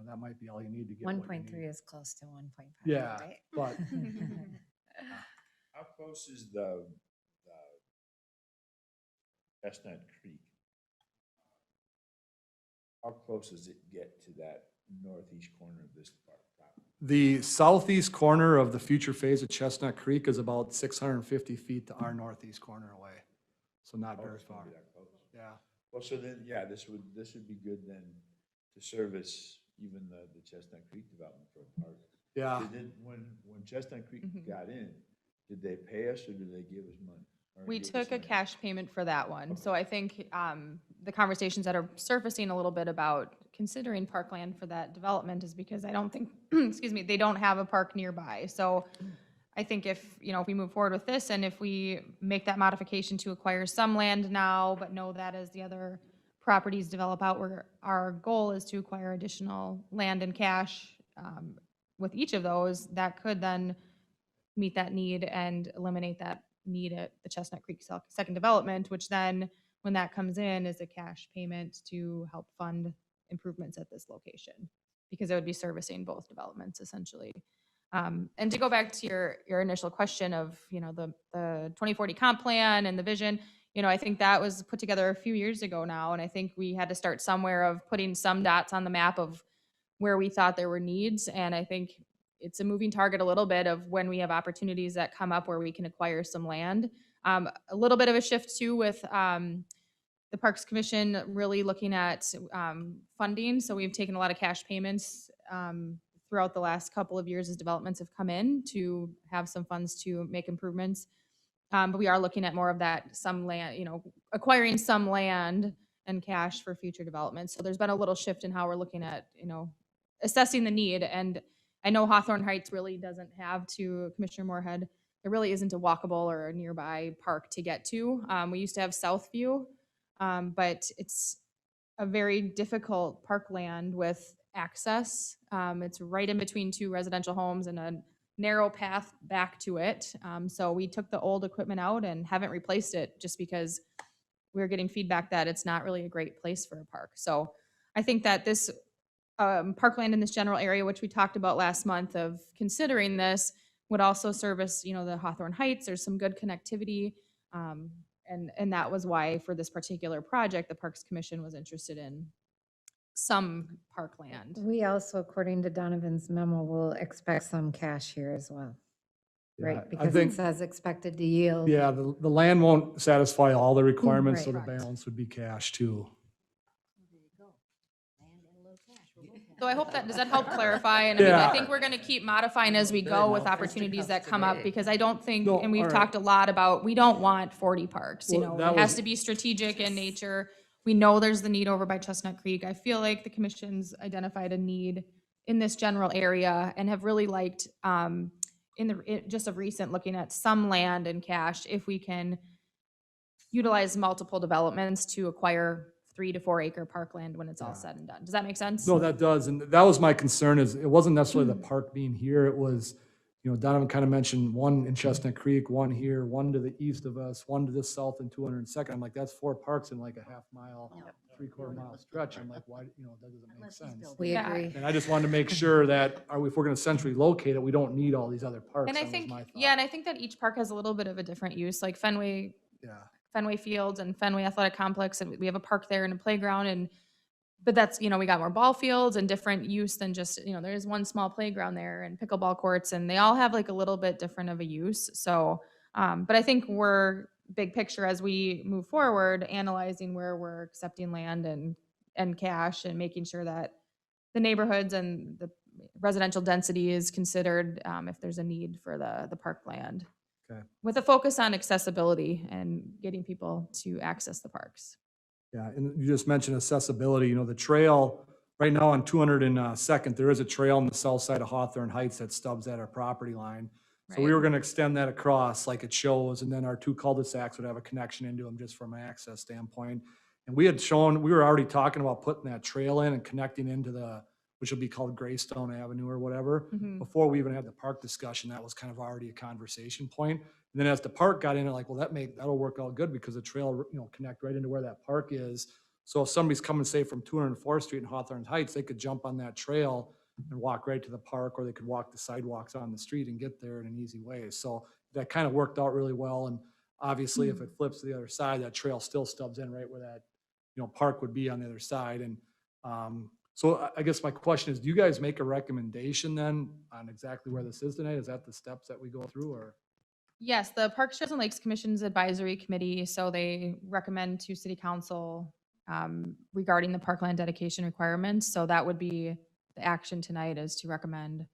That might be all you need to get what you 1.3 need. is close to 1.5, Yeah, right? but How close is the Chestnut Creek? How close does it get to that northeast corner of this park property? the southeast corner of the future phase of Chestnut Creek is about 650 feet to our northeast corner away. So not Oh, very it's gonna far. be that close. Yeah. Well, so then, yeah, this would be good then to service even the Chestnut Creek development for a park. Yeah. When Chestnut Creek Mhm. got in, did they pay us or did they give us money? Or We give us took a money? cash payment for that one. So I think the conversations that are surfacing a little bit about considering parkland for that development is because I don't think, excuse me, they don't have a park nearby. So I think if, if we move forward with this and if we make that modification to acquire some land now, but know that as the other properties develop out, where our goal is to acquire additional land and cash with each of those, that could then meet that need and eliminate that need at the Chestnut Creek second development, which then, when that comes in, is a cash payment to help fund improvements at this location, because it would be servicing both developments essentially. And to go back to your initial question of, the 2040 comp plan and the vision, I think that was put together a few years ago now. And I think we had to start somewhere of putting some dots on the map of where we thought there were needs. And I think it's a moving target a little bit of when we have opportunities that come up where we can acquire some land. A little bit of a shift too with the Parks Commission really looking at funding. So we've taken a lot of cash payments throughout the last couple of years as developments have come in to have some funds to make improvements. But we are looking at more of that, some land, acquiring some land and cash for future development. So there's been a little shift in how we're looking at, assessing the need. And I know Hawthorne Heights really doesn't have, to Commissioner Moorhead, there really isn't a walkable or a nearby park to get to. We used to have Southview, but it's a very difficult parkland with access. It's right in between two residential homes and a narrow path back to it. So we took the old equipment out and haven't replaced it just because we're getting feedback that it's not really a great place for a park. So I think that this parkland in this general area, which we talked about last month of considering this, would also service, the Hawthorne Heights. There's some good connectivity. And that was why for this particular project, the Parks Commission was interested in some parkland. We also, according to Donovan's memo, will expect some cash here as well, Yeah, right? I Because think- it says expected to yield. Yeah, the land won't satisfy all the requirements, so the Right. balance would be cash too. There you go. Land and a little cash. We're both happy. So I hope does that help clarify? And I mean, Yeah. I think we're going to keep modifying as we go with opportunities that come up, today. because I don't think, No, and we've all right. talked a lot about, we don't want 40 parks. Well, that It has was- to be strategic in nature. We know there's the need over by Chestnut Creek. I feel like the commission's identified a need in this general area and have really liked, just of recent, looking at some land and cash, if we can utilize multiple developments to acquire 3 to 4 acre parkland when it's all Yeah. said and done. Does that make sense? No, that does, and that was my concern, is it wasn't necessarily Mm. the park being here, it was, Donovan kind of mentioned one in Chestnut Creek, one here, one to the east of us, one to the south and 202nd. I'm like, that's 4 parks in like a half mile, No. 3/4 mile stretch. I'm like, why, that doesn't make Unless he's sense. building. We Yeah. agree. And I just wanted to make sure that, if we're gonna centrally locate it, we don't need all these other parks. And I That was think, my thought. yeah, and I think that each park has a little bit of a different use, like Fenway Fields and Fenway Athletic Complex, and we have a park there and a playground, but that's, we got more ball fields and different use than just, there is one small playground there and pickleball courts, and they all have like a little bit different of a use. So, but I think we're big picture as we move forward, analyzing where we're accepting land and cash, and making sure that the neighborhoods and the residential density is considered, if there's a need for the parkland. Okay. With a focus on accessibility and getting people to access the parks. Yeah, and you just mentioned accessibility, the trail, right now on 202nd, there is a trail on the south side of Hawthorne Heights that stubs at our property line. So we Right. were gonna extend that across like it shows, and then our 2 cul-de-sacs would have a connection into them just from an access standpoint. And we were already talking about putting that trail in and connecting into which will be called Greystone Avenue or whatever. Mhm. Before we even had the park discussion, that was kind of already a conversation point. And then as the park got in, like, well, that'll work out good because the trail, connect right into where that park is. So if somebody's coming, say, from 204th Street in Hawthorne Heights, they could jump on that trail and walk right to the park, or they could walk the sidewalks on the street and get there in an easy way. So that kind of worked out really well. And obviously, if it flips to the other side, that trail still stubs in right where that, park would be on the other side. And so I guess my question is, do you guys make a recommendation then on exactly where this is tonight? Is that the steps that we go through, or? Yes, the Parks, Trails, and Lakes Commission's advisory committee, so they recommend to city council regarding the parkland dedication requirements. So that would be the action tonight, is to recommend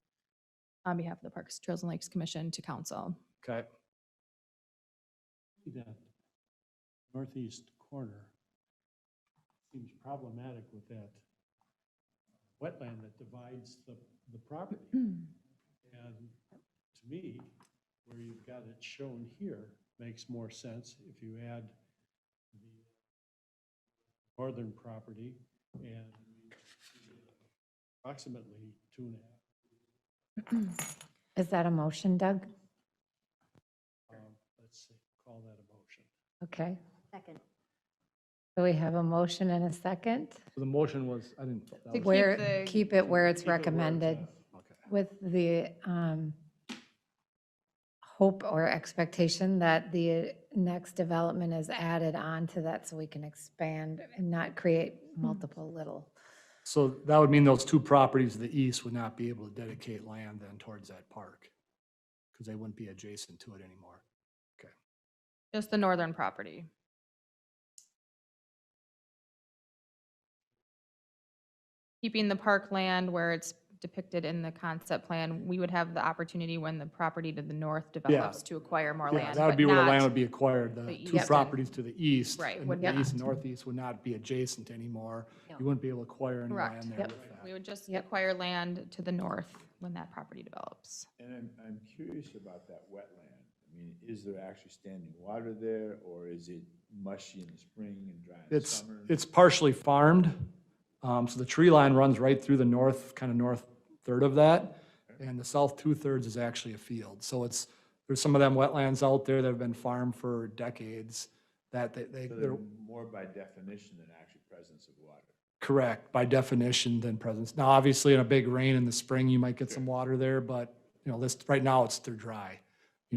on behalf of the Parks, Trails, and Lakes Commission to council. Okay. That northeast corner seems problematic with that wetland that divides the property. And to me, where you've got it shown here makes more sense if you add the northern property and approximately 2.5. Is that a motion, Doug? Let's see, call that a motion. Okay. Second. So we have a motion and a second. So the motion was, I didn't. that was- Where, keep it where it's Keep it where it's recommended at. Okay. with the hope or expectation that the next development is added on to that so we can expand and not create multiple little. So that would mean those two properties to the east would not be able to dedicate land then towards that park, because they wouldn't be adjacent to it anymore. Just the northern property. Keeping the park land where it's depicted in the concept plan, we would have the opportunity when the property to the north develops to acquire more Yeah, land. that would but be where the land not- would be acquired. The the two east. properties to the east. Right, and would the east and not. northeast would not be adjacent anymore. No. You wouldn't be able to acquire any Correct. land there Yep. with that. We would just Yep. acquire land to the north when that property develops. And I'm curious about that wetland. I mean, is there actually standing water there, or is it mushy in the spring and dry in the It's, summer? it's partially farmed. So the tree line runs right through the north, kind of north third of that. And the south 2/3 is actually a field. So there's some of them wetlands out there that have been farmed for decades that So they're they're more by definition than actually presence of water. correct by definition than presence. Now, obviously in a big rain in the spring, you might get some water there, but right now they're dry.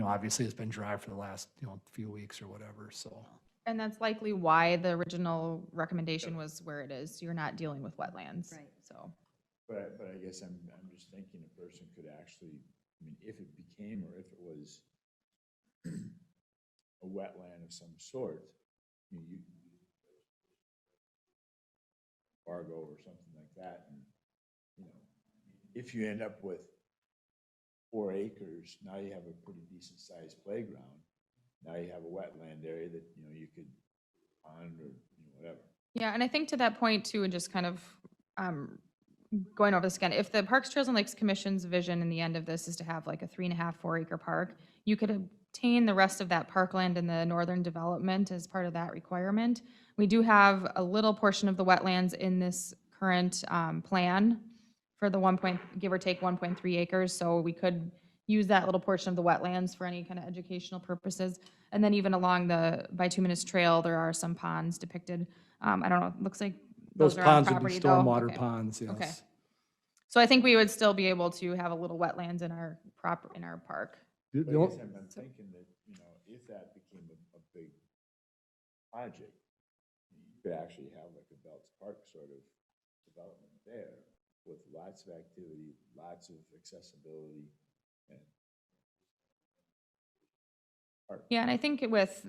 Obviously it's been dry for the last, few weeks or whatever, so. And that's likely why the original recommendation was where it is. You're not dealing with wetlands. Right. So, But I guess I'm just thinking a person could actually, I mean, if it became, or if it was a wetland of some sort, you Fargo or something like that, and, if you end up with 4 acres, now you have a pretty decent sized playground. Now you have a wetland area that, you could pond or, whatever. yeah, and I think to that point too, and just kind of going over this again, if the Parks, Trails, and Lakes Commission's vision in the end of this is to have like a 3.5, 4 acre park, you could obtain the rest of that parkland in the northern development as part of that requirement. We do have a little portion of the wetlands in this current plan for the give or take 1.3 acres, so we could use that little portion of the wetlands for any kind of educational purposes. And then even along the Bituminous Trail, there are some ponds depicted. I don't know, it looks like Those those are on ponds would be property though. stormwater Okay. ponds, Okay. yes. So I think we would still be able to have a little wetlands in our park. The- But the I on- guess I'm thinking that, if that became a big project, you could actually have like a Belts Park sort of development there with lots of activity, lots of accessibility, and park. Yeah, and I think with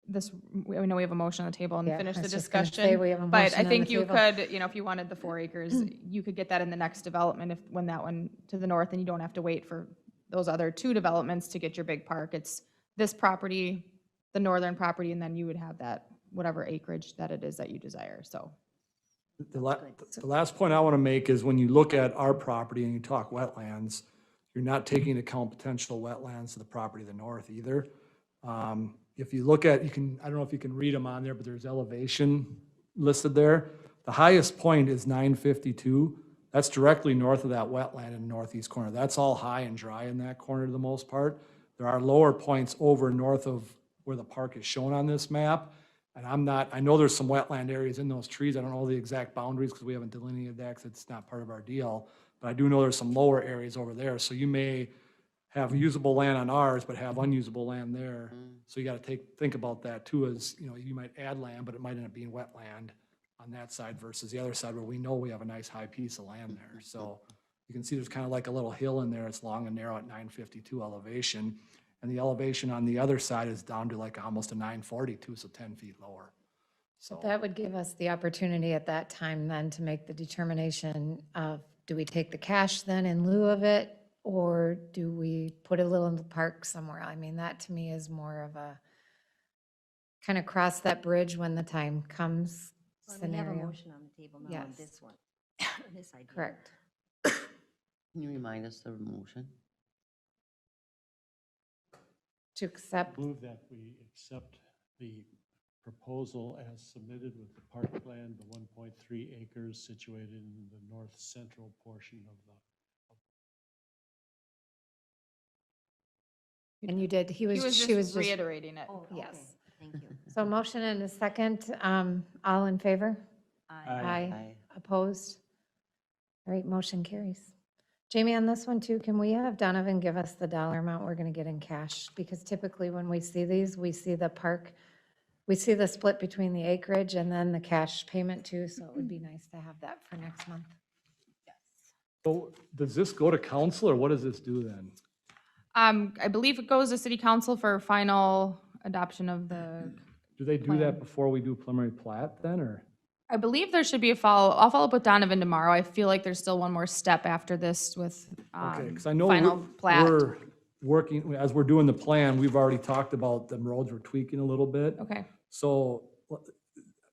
this, we know we have a motion on the table and Yeah, finish I the was just gonna say discussion. we have a But motion I on think the you table. could, if you wanted the 4 acres, you could get that in the next development when that one to the north, and you don't have to wait for those other 2 developments to get your big park. It's this property, the northern property, and then you would have that, whatever acreage that it is that you desire, so. The last point I want to make is when you look at our property and you talk wetlands, you're not taking into account potential wetlands to the property to the north either. If you look at, I don't know if you can read them on there, but there's elevation listed there. The highest point is 952. That's directly north of that wetland in the northeast corner. That's all high and dry in that corner for the most part. There are lower points over north of where the park is shown on this map. And I know there's some wetland areas in those trees. I don't know the exact boundaries because we haven't delineated that because it's not part of our deal. But I do know there's some lower areas over there. So you may have usable land on ours, but have unusable land there. So you got to think about that too, as, you might add land, but it might end up being wetland on that side versus the other side where we know we have a nice high piece of land there. So you can see there's kind of like a little hill in there. It's long and narrow at 952 elevation. And the elevation on the other side is down to like almost a 942, so 10 feet lower. So That would give us the opportunity at that time then to make the determination of, do we take the cash then in lieu of it? Or do we put a little in the park somewhere? I mean, that to me is more of a kind of cross that bridge when the time comes Well, we have a scenario. motion on the table now on Yes. this one, this idea. Correct. Can you remind us the motion? To accept, Move that we accept the proposal as submitted with the park plan, the 1.3 acres situated in the north central portion of the and you did, He was she was just just, reiterating it. Oh, okay, Yes. thank you. so motion and a second, all in favor? Aye. Opposed? All right, motion carries. Jamie, on this one too, can we have Donovan give us the dollar amount we're gonna get in cash? Because typically when we see these, we see the park, we see the split between the acreage and then the cash payment too, so it would be nice to have that for next month. So does this go to council or what does this do then? I believe it goes to city council for final adoption of the, Do they do Plan. that before we do preliminary plat then, or? I believe there should be I'll follow up with Donovan tomorrow. I feel like there's still one more step after this with, Okay, because I know final plat. we're working, as we're doing the plan, we've already talked about the roads we're tweaking a little bit. Okay, So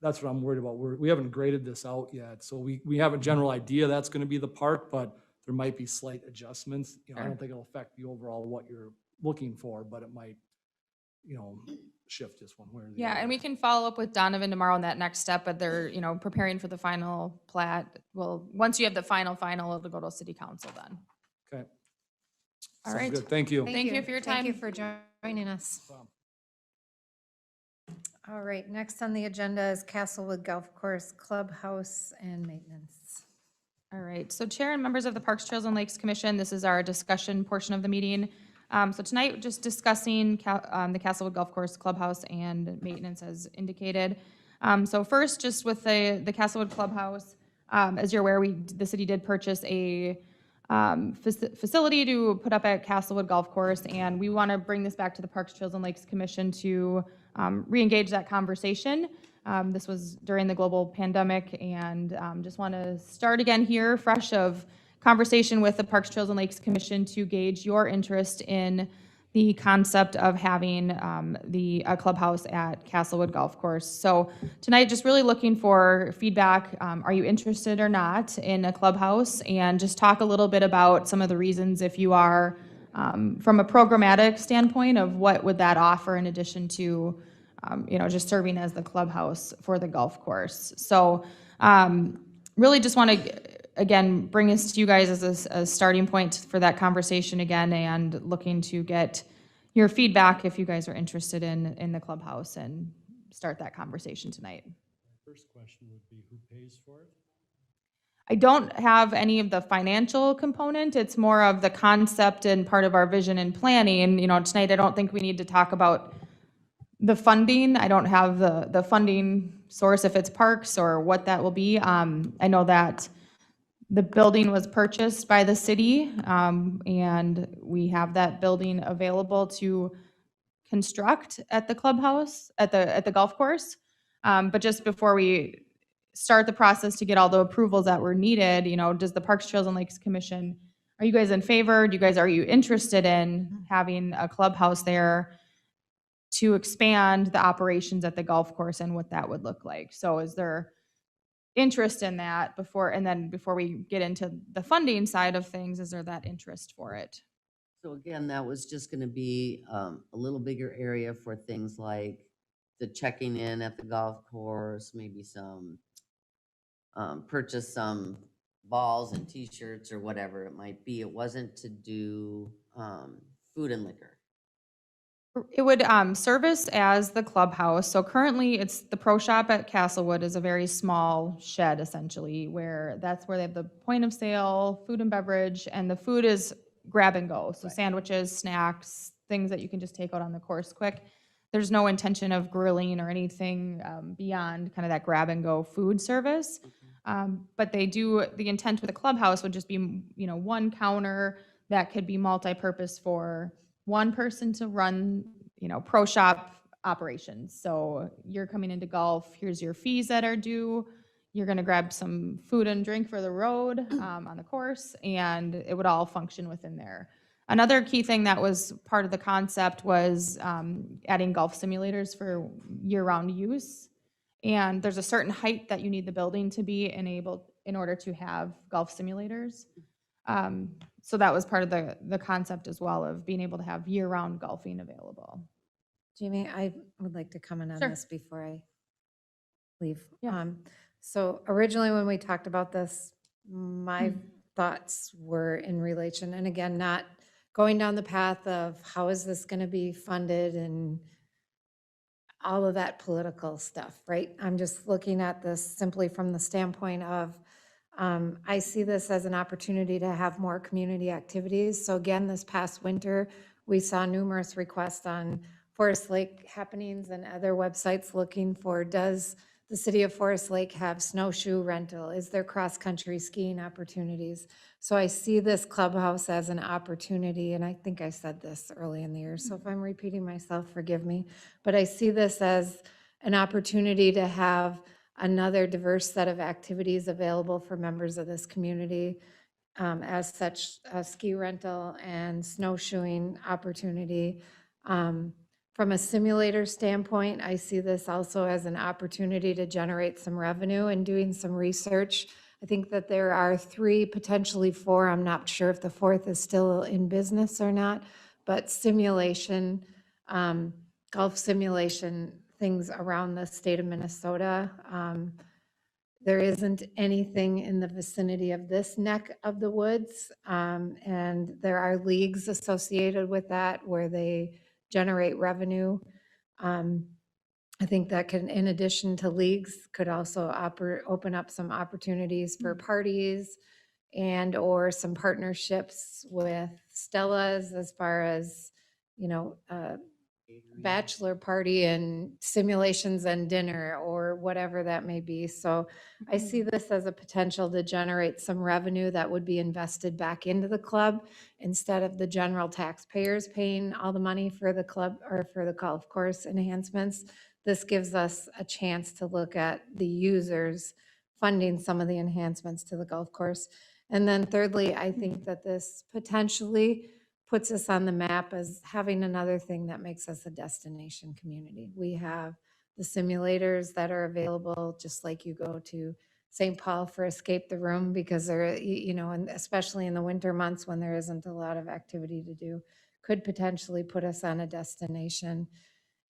that's what I'm worried about. We haven't graded this out yet, so we have a general idea that's gonna be the park, but there might be slight adjustments. You know, I Sure. don't think it'll affect the overall what you're looking for, but it might, you know, shift just one way or the other. yeah, and we can follow up with Donovan tomorrow on that next step, but they're, preparing for the final plat. Well, once you have the final, it'll go to city council then. Okay. All Sounds right. good. Thank you. Thank you for your Thank you time. for joining us. All right, next on the agenda is Castlewood Golf Course Clubhouse and Maintenance. All right, so Chair and members of the Parks, Trails, and Lakes Commission, this is our discussion portion of the meeting. So tonight, just discussing the Castlewood Golf Course Clubhouse and maintenance as indicated. So first, just with the Castlewood Clubhouse, as you're aware, the city did purchase a facility to put up at Castlewood Golf Course, and we want to bring this back to the Parks, Trails, and Lakes Commission to re-engage that conversation. This was during the global pandemic, and just want to start again here, fresh of conversation with the Parks, Trails, and Lakes Commission to gauge your interest in the concept of having a clubhouse at Castlewood Golf Course. So tonight, just really looking for feedback. Are you interested or not in a clubhouse? And just talk a little bit about some of the reasons if you are, from a programmatic standpoint of what would that offer in addition to, just serving as the clubhouse for the golf course. So really just want to, again, bring this to you guys as a starting point for that conversation again, and looking to get your feedback if you guys are interested in the clubhouse and start that conversation tonight. My first question would be, who pays for it? I don't have any of the financial component. It's more of the concept and part of our vision and planning. Tonight I don't think we need to talk about the funding. I don't have the funding source, if it's parks or what that will be. I know that the building was purchased by the city, and we have that building available to construct at the clubhouse, at the golf course. But just before we start the process to get all the approvals that were needed, does the Parks, Trails, and Lakes Commission, are you guys in favor? Are you interested in having a clubhouse there to expand the operations at the golf course and what that would look like? So is there interest in that before we get into the funding side of things, is there that interest for it? So again, that was just gonna be a little bigger area for things like the checking in at the golf course, maybe some, purchase some balls and t-shirts or whatever it might be. It wasn't to do food and liquor. It would service as the clubhouse. So currently, it's the pro shop at Castlewood is a very small shed, essentially, where that's where they have the point of sale, food and beverage, and the food is grab and go. So sandwiches, snacks, things that you can just take out on the course quick. There's no intention of grilling or anything beyond kind of that grab and go food service. But the intent with the clubhouse would just be, one counter that could be multi-purpose for one person to run, pro shop operations. So you're coming into golf, here's your fees that are due. You're gonna grab some food and drink for the road on the course, and it would all function within there. Another key thing that was part of the concept was adding golf simulators for year-round use. And there's a certain height that you need the building to be enabled in order to have golf simulators. So that was part of the concept as well of being able to have year-round golfing available. Jamie, I would like to comment on Sure. this before I leave. Yeah. So originally, when we talked about this, my Mm. thoughts were in relation, and again, not going down the path of how is this going to be funded and all of that political stuff, right? I'm just looking at this simply from the standpoint of, I see this as an opportunity to have more community activities. So again, this past winter, we saw numerous requests on Forest Lake happenings and other websites looking for, does the city of Forest Lake have snowshoe rental? Is there cross-country skiing opportunities? So I see this clubhouse as an opportunity, and I think I said this early in the year, so if I'm repeating myself, forgive me. But I see this as an opportunity to have another diverse set of activities available for members of this community. As such, a ski rental and snowshoeing opportunity. From a simulator standpoint, I see this also as an opportunity to generate some revenue and doing some research. I think that there are 3, potentially 4, I'm not sure if the 4th is still in business or not, but simulation, golf simulation things around the state of Minnesota. There isn't anything in the vicinity of this neck of the woods, and there are leagues associated with that where they generate revenue. I think that can, in addition to leagues, could also open up some opportunities for parties and or some partnerships with Stella's as far as, you know, bachelor party and simulations and dinner or whatever that may be. So I see this as a potential to generate some revenue that would be invested back into the club instead of the general taxpayers paying all the money for the club or for the golf course enhancements. This gives us a chance to look at the users funding some of the enhancements to the golf course. And then thirdly, I think that this potentially puts us on the map as having another thing that makes us a destination community. We have the simulators that are available, just like you go to St. Paul for Escape the Room, because there, you know, and especially in the winter months when there isn't a lot of activity to do, could potentially put us on a destination.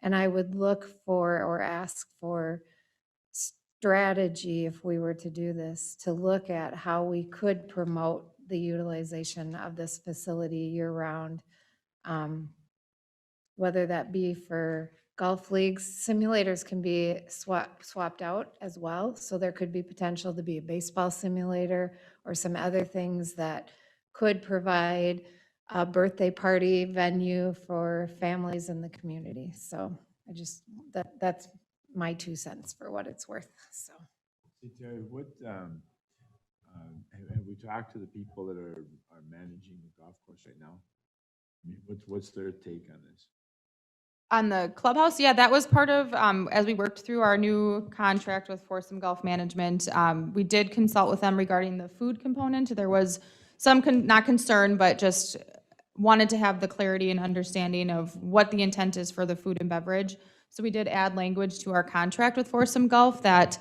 And I would look for or ask for strategy if we were to do this, to look at how we could promote the utilization of this facility year-round, whether that be for golf leagues. Simulators can be swapped out as well, so there could be potential to be a baseball simulator or some other things that could provide a birthday party venue for families in the community. So I just, that's my 2 cents for what it's worth, so. Hey, Terry, what, have we talked to the people that are managing the golf course right now? I mean, what's their take on this? On the clubhouse, yeah, that was part of, as we worked through our new contract with Foursome Golf Management, we did consult with them regarding the food component. There was some, not concern, but just wanted to have the clarity and understanding of what the intent is for the food and beverage. So we did add language to our contract with Foursome Golf that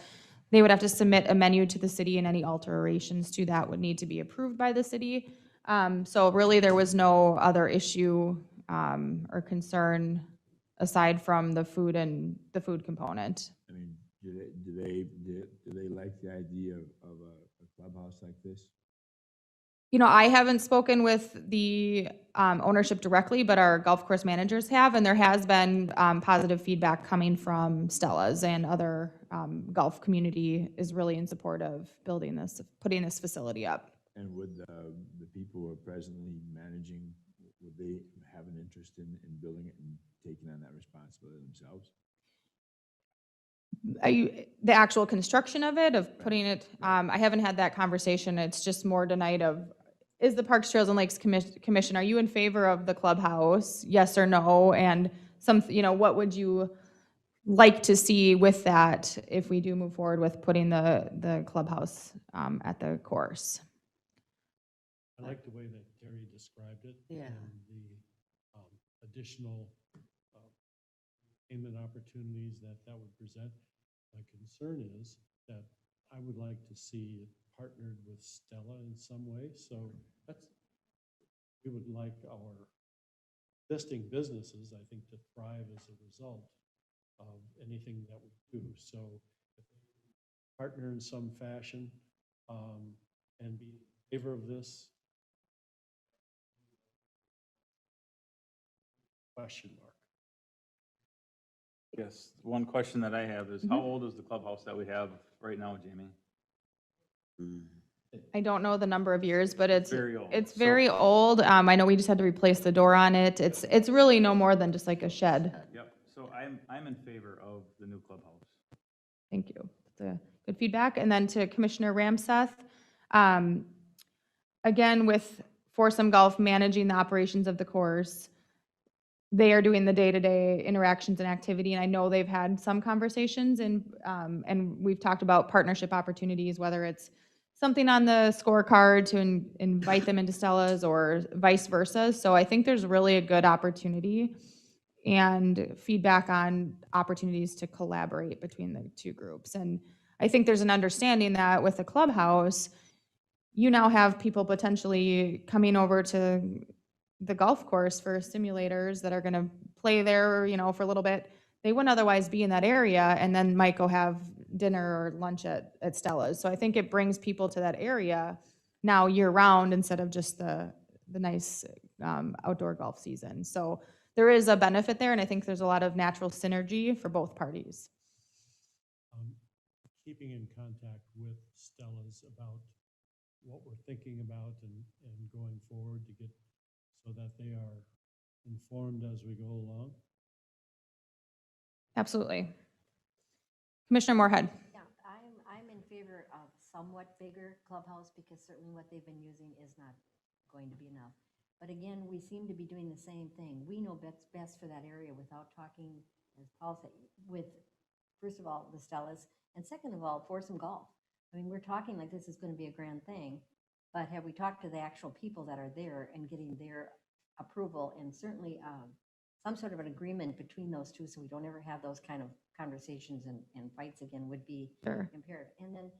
they would have to submit a menu to the city, and any alterations to that would need to be approved by the city. So really, there was no other issue or concern aside from the food and the food component. I mean, do they like the idea of a clubhouse like this? You know, I haven't spoken with the ownership directly, but our golf course managers have, and there has been positive feedback coming from Stella's, and other golf community is really in support of building this, putting this facility up. And would the people who are presently managing, would they have an interest in building it and taking on that responsibility themselves? The actual construction of it, of putting it, I haven't had that conversation. It's just more tonight of, is the Parks, Trails, and Lakes Commission, are you in favor of the clubhouse? Yes or no? And some, you know, what would you like to see with that if we do move forward with putting the clubhouse at the course? I like the way that Terry described it. Yeah. And the additional payment opportunities that would present. My concern is that I would like to see partnered with Stella in some way, so we would like our existing businesses, I think, to thrive as a result of anything that we do. So if they partner in some fashion, and be in favor of this, question mark. Yes, one question that I have is, how old is the clubhouse that we have right now, Jamie? Mm. I don't know the number of years, but it's Very old. it's So- very old. I know we just had to replace the door on it. It's really no more than just like a shed. Yep, so I'm in favor of the new clubhouse. Thank you. That's a good feedback. And then to Commissioner Ramseth, again, with Foursome Golf managing the operations of the course, they are doing the day-to-day interactions and activity, and I know they've had some conversations, and we've talked about partnership opportunities, whether it's something on the scorecard to invite them into Stella's or vice versa. So I think there's really a good opportunity and feedback on opportunities to collaborate between the two groups. And I think there's an understanding that with the clubhouse, you now have people potentially coming over to the golf course for simulators that are going to play there, for a little bit. They wouldn't otherwise be in that area, and then might go have dinner or lunch at Stella's. So I think it brings people to that area now year round instead of just the nice outdoor golf season. So there is a benefit there, and I think there's a lot of natural synergy for both parties. Keeping in contact with Stella's about what we're thinking about and going forward to get so that they are informed as we go along. Absolutely. Commissioner Moorhead. Yeah, I'm in favor of somewhat bigger clubhouse because certainly what they've been using is not going to be enough. But again, we seem to be doing the same thing. We know best for that area without talking, as Paul said, with, first of all, the Stellas, and second of all, Foursome Golf. I mean, we're talking like this is going to be a grand thing, but have we talked to the actual people that are there and getting their approval, and certainly some sort of an agreement between those two so we don't ever have those kind of conversations and fights again would be Sure. imperative. And then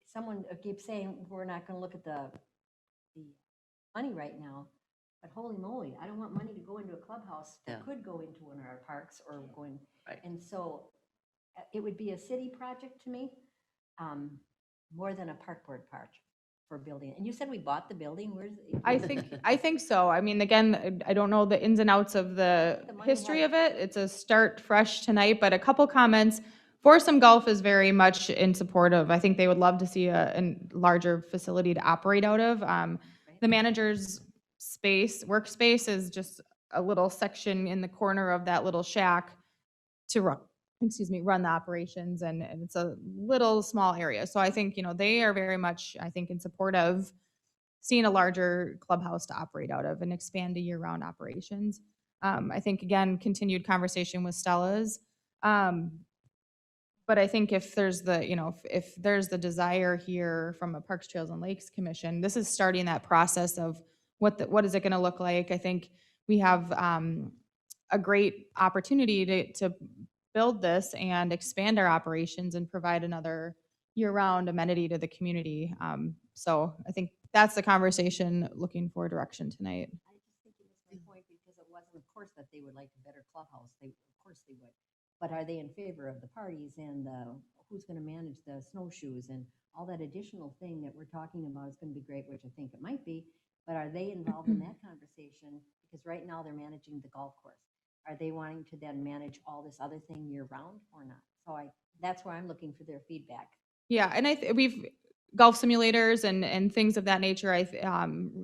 someone keeps saying we're not going to look at the money right now, but holy moly, I don't want money to go into a clubhouse that could go into one of our parks or going. Right. And so it would be a city project to me, more than a park board project for building. And you said we bought the building. Where's I think so. I mean, again, I don't know the ins and outs of the The money history has- of it. It's a start fresh tonight, but a couple comments. Foursome Golf is very much in support of, I think they would love to see a larger facility to operate out of. The manager's workspace is just a little section in the corner of that little shack to run the operations, and it's a little small area. So I think, they are very much, I think, in support of seeing a larger clubhouse to operate out of and expand to year-round operations. I think, again, continued conversation with Stella's. But I think if there's if there's the desire here from a Parks, Trails, and Lakes Commission, this is starting that process of what is it going to look like. I think we have a great opportunity to build this and expand our operations and provide another year-round amenity to the community. So I think that's the conversation, looking for direction tonight. I just think you missed my point because it wasn't, of course, that they would like a better clubhouse. Of course they would. But are they in favor of the parties and who's going to manage the snowshoes and all that additional thing that we're talking about is going to be great, which I think it might be. But are they involved in that conversation? Because right now they're managing the golf course. Are they wanting to then manage all this other thing year round or not? So that's where I'm looking for their feedback. Yeah, and we've golf simulators and things of that nature.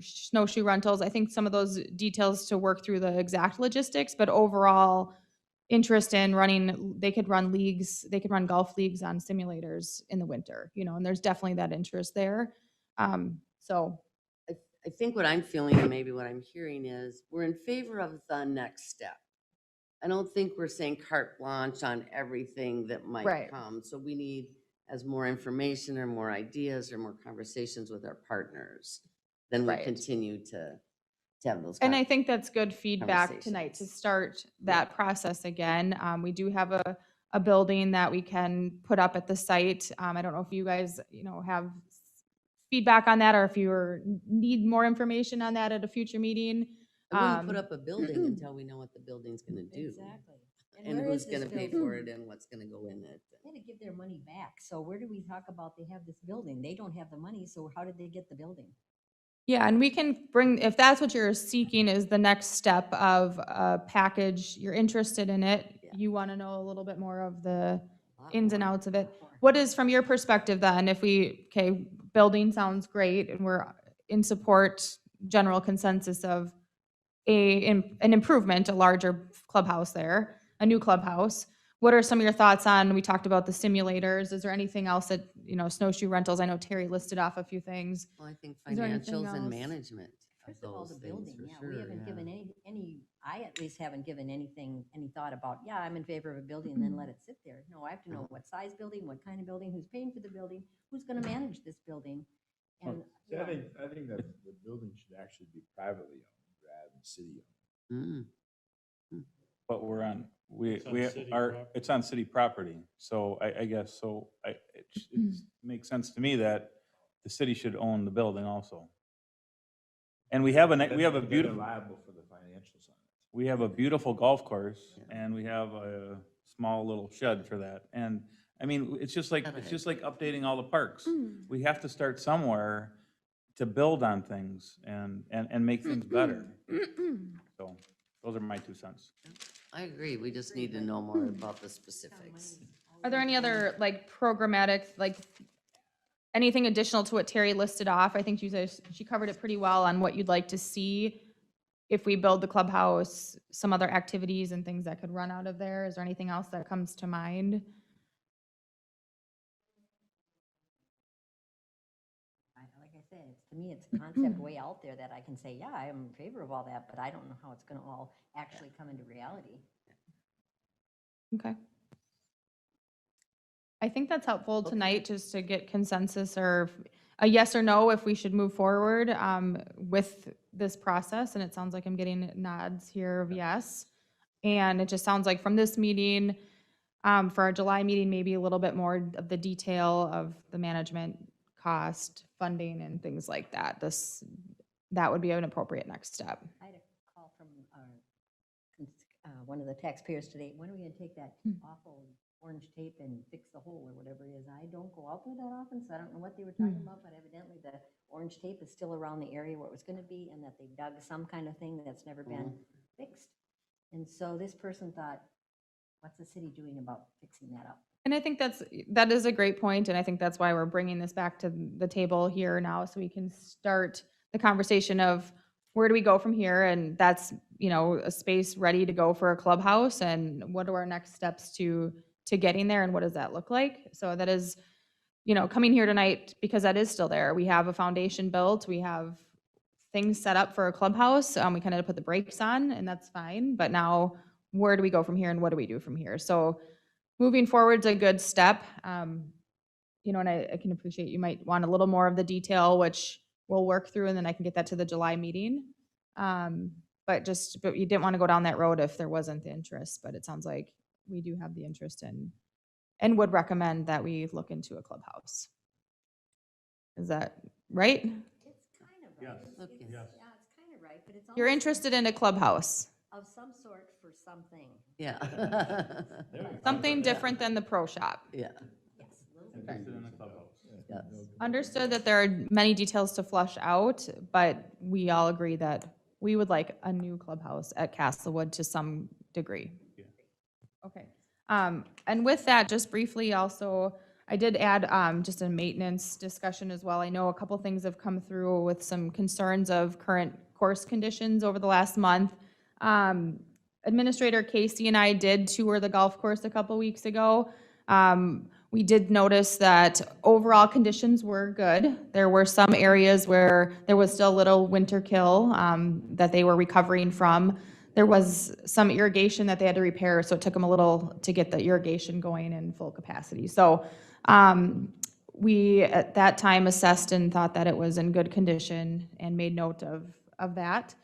Snowshoe rentals. I think some of those details to work through the exact logistics, but overall interest in running. They could run leagues. They could run golf leagues on simulators in the winter. And there's definitely that interest there. So I think what I'm feeling and maybe what I'm hearing is we're in favor of the next step. I don't think we're saying carte blanche on everything that might Right. come. So we need as more information or more ideas or more conversations with our partners, then we Right. continue to have those. And I think that's good feedback tonight to Conversations. start that process again. We do have a building that we can put up at the site. I don't know if you guys, have feedback on that, or if you need more information on that at a future meeting. I wouldn't put Um, up a building until we know what the building's gonna do. Exactly. And where who's is this gonna pay building? for it and what's gonna go in it. They had to give their money back. So where do we talk about they have this building? They don't have the money, so how did they get the building? Yeah, and we can bring, if that's what you're seeking is the next step of a package, you're interested in it, Yeah. you want to know a little bit more of the Lot ins and more. outs of it. What is, from your perspective then, if we, okay, building sounds great, and we're in support, general consensus of an improvement, a larger clubhouse there, a new clubhouse. What are some of your thoughts on, we talked about the simulators, is there anything else that, snowshoe rentals, I know Terry listed off a few things. Well, I think Is there anything financials and else? management of First of all, those the things building, for yeah, sure, we haven't yeah. given I at least haven't given any thought about, yeah, I'm in favor of a building and then let it sit there. No, I have to know what size building, what kind of building, who's paying for the building, who's gonna manage this building. And, See, I think that the building should actually be privately owned rather than city owned. Mm. But we're on, It's on city property. it's on city property, so I guess, so it makes sense to me that the city should own the building also. And we have They're a beautiful, liable for the financials on it. we have a beautiful golf course, and we have a small little shed for that. And, I mean, it's just like updating all the parks. We have to start somewhere to build on things and make things better. So, those are my 2 cents. I agree, we just need to know more about the specifics. Are there any other, like, programmatic, like, anything additional to what Terry listed off? I think you said she covered it pretty well on what you'd like to see if we build the clubhouse, some other activities and things that could run out of there. Is there anything else that comes to mind? like I said, to me, it's a concept way out there that I can say, yeah, I'm in favor of all that, but I don't know how it's gonna all actually come into reality. Okay. I think that's helpful tonight, just to get consensus or a yes or no if we should move forward with this process. And it sounds like I'm getting nods here of yes. And it just sounds like from this meeting, for our July meeting, maybe a little bit more of the detail of the management cost, funding, and things like that. That would be an appropriate next step. I had a call from one of the taxpayers today. When are we gonna take that awful orange tape and fix the hole or whatever it is? I don't go out there that often, so I don't know what they were talking about, but evidently the orange tape is still around the area where it was gonna be, and that they dug some kind of thing that's never been fixed. And so this person thought, what's the city doing about fixing that up? And I think that is a great point, and I think that's why we're bringing this back to the table here now, so we can start the conversation of where do we go from here, and that's, a space ready to go for a clubhouse, and what are our next steps to getting there, and what does that look like? So that is, coming here tonight, because that is still there. We have a foundation built, we have things set up for a clubhouse, we kind of put the brakes on, and that's fine, but now where do we go from here, and what do we do from here? So moving forward is a good step. And I can appreciate you might want a little more of the detail, which we'll work through, and then I can get that to the July meeting. But you didn't want to go down that road if there wasn't the interest, but it sounds like we do have the interest and would recommend that we look into a clubhouse. Is that right? It's kind of right. Yes. It's- Yes. Yeah, it's kind of right, but it's. You're almost interested in a clubhouse, of some sort for something. Yeah. something different than the pro shop. Yeah, Yes, a little bit. Interested in the clubhouse. yes. Understood that there are many details to flush out, but we all agree that we would like a new clubhouse at Castlewood to some degree. Yeah. Okay. And with that, just briefly also, I did add just a maintenance discussion as well. I know a couple things have come through with some concerns of current course conditions over the last month. Administrator Casey and I did tour the golf course a couple weeks ago. We did notice that overall conditions were good. There were some areas where there was still a little winter kill that they were recovering from. There was some irrigation that they had to repair, so it took them a little to get the irrigation going in full capacity. So we, at that time, assessed and thought that it was in good condition and made note of that.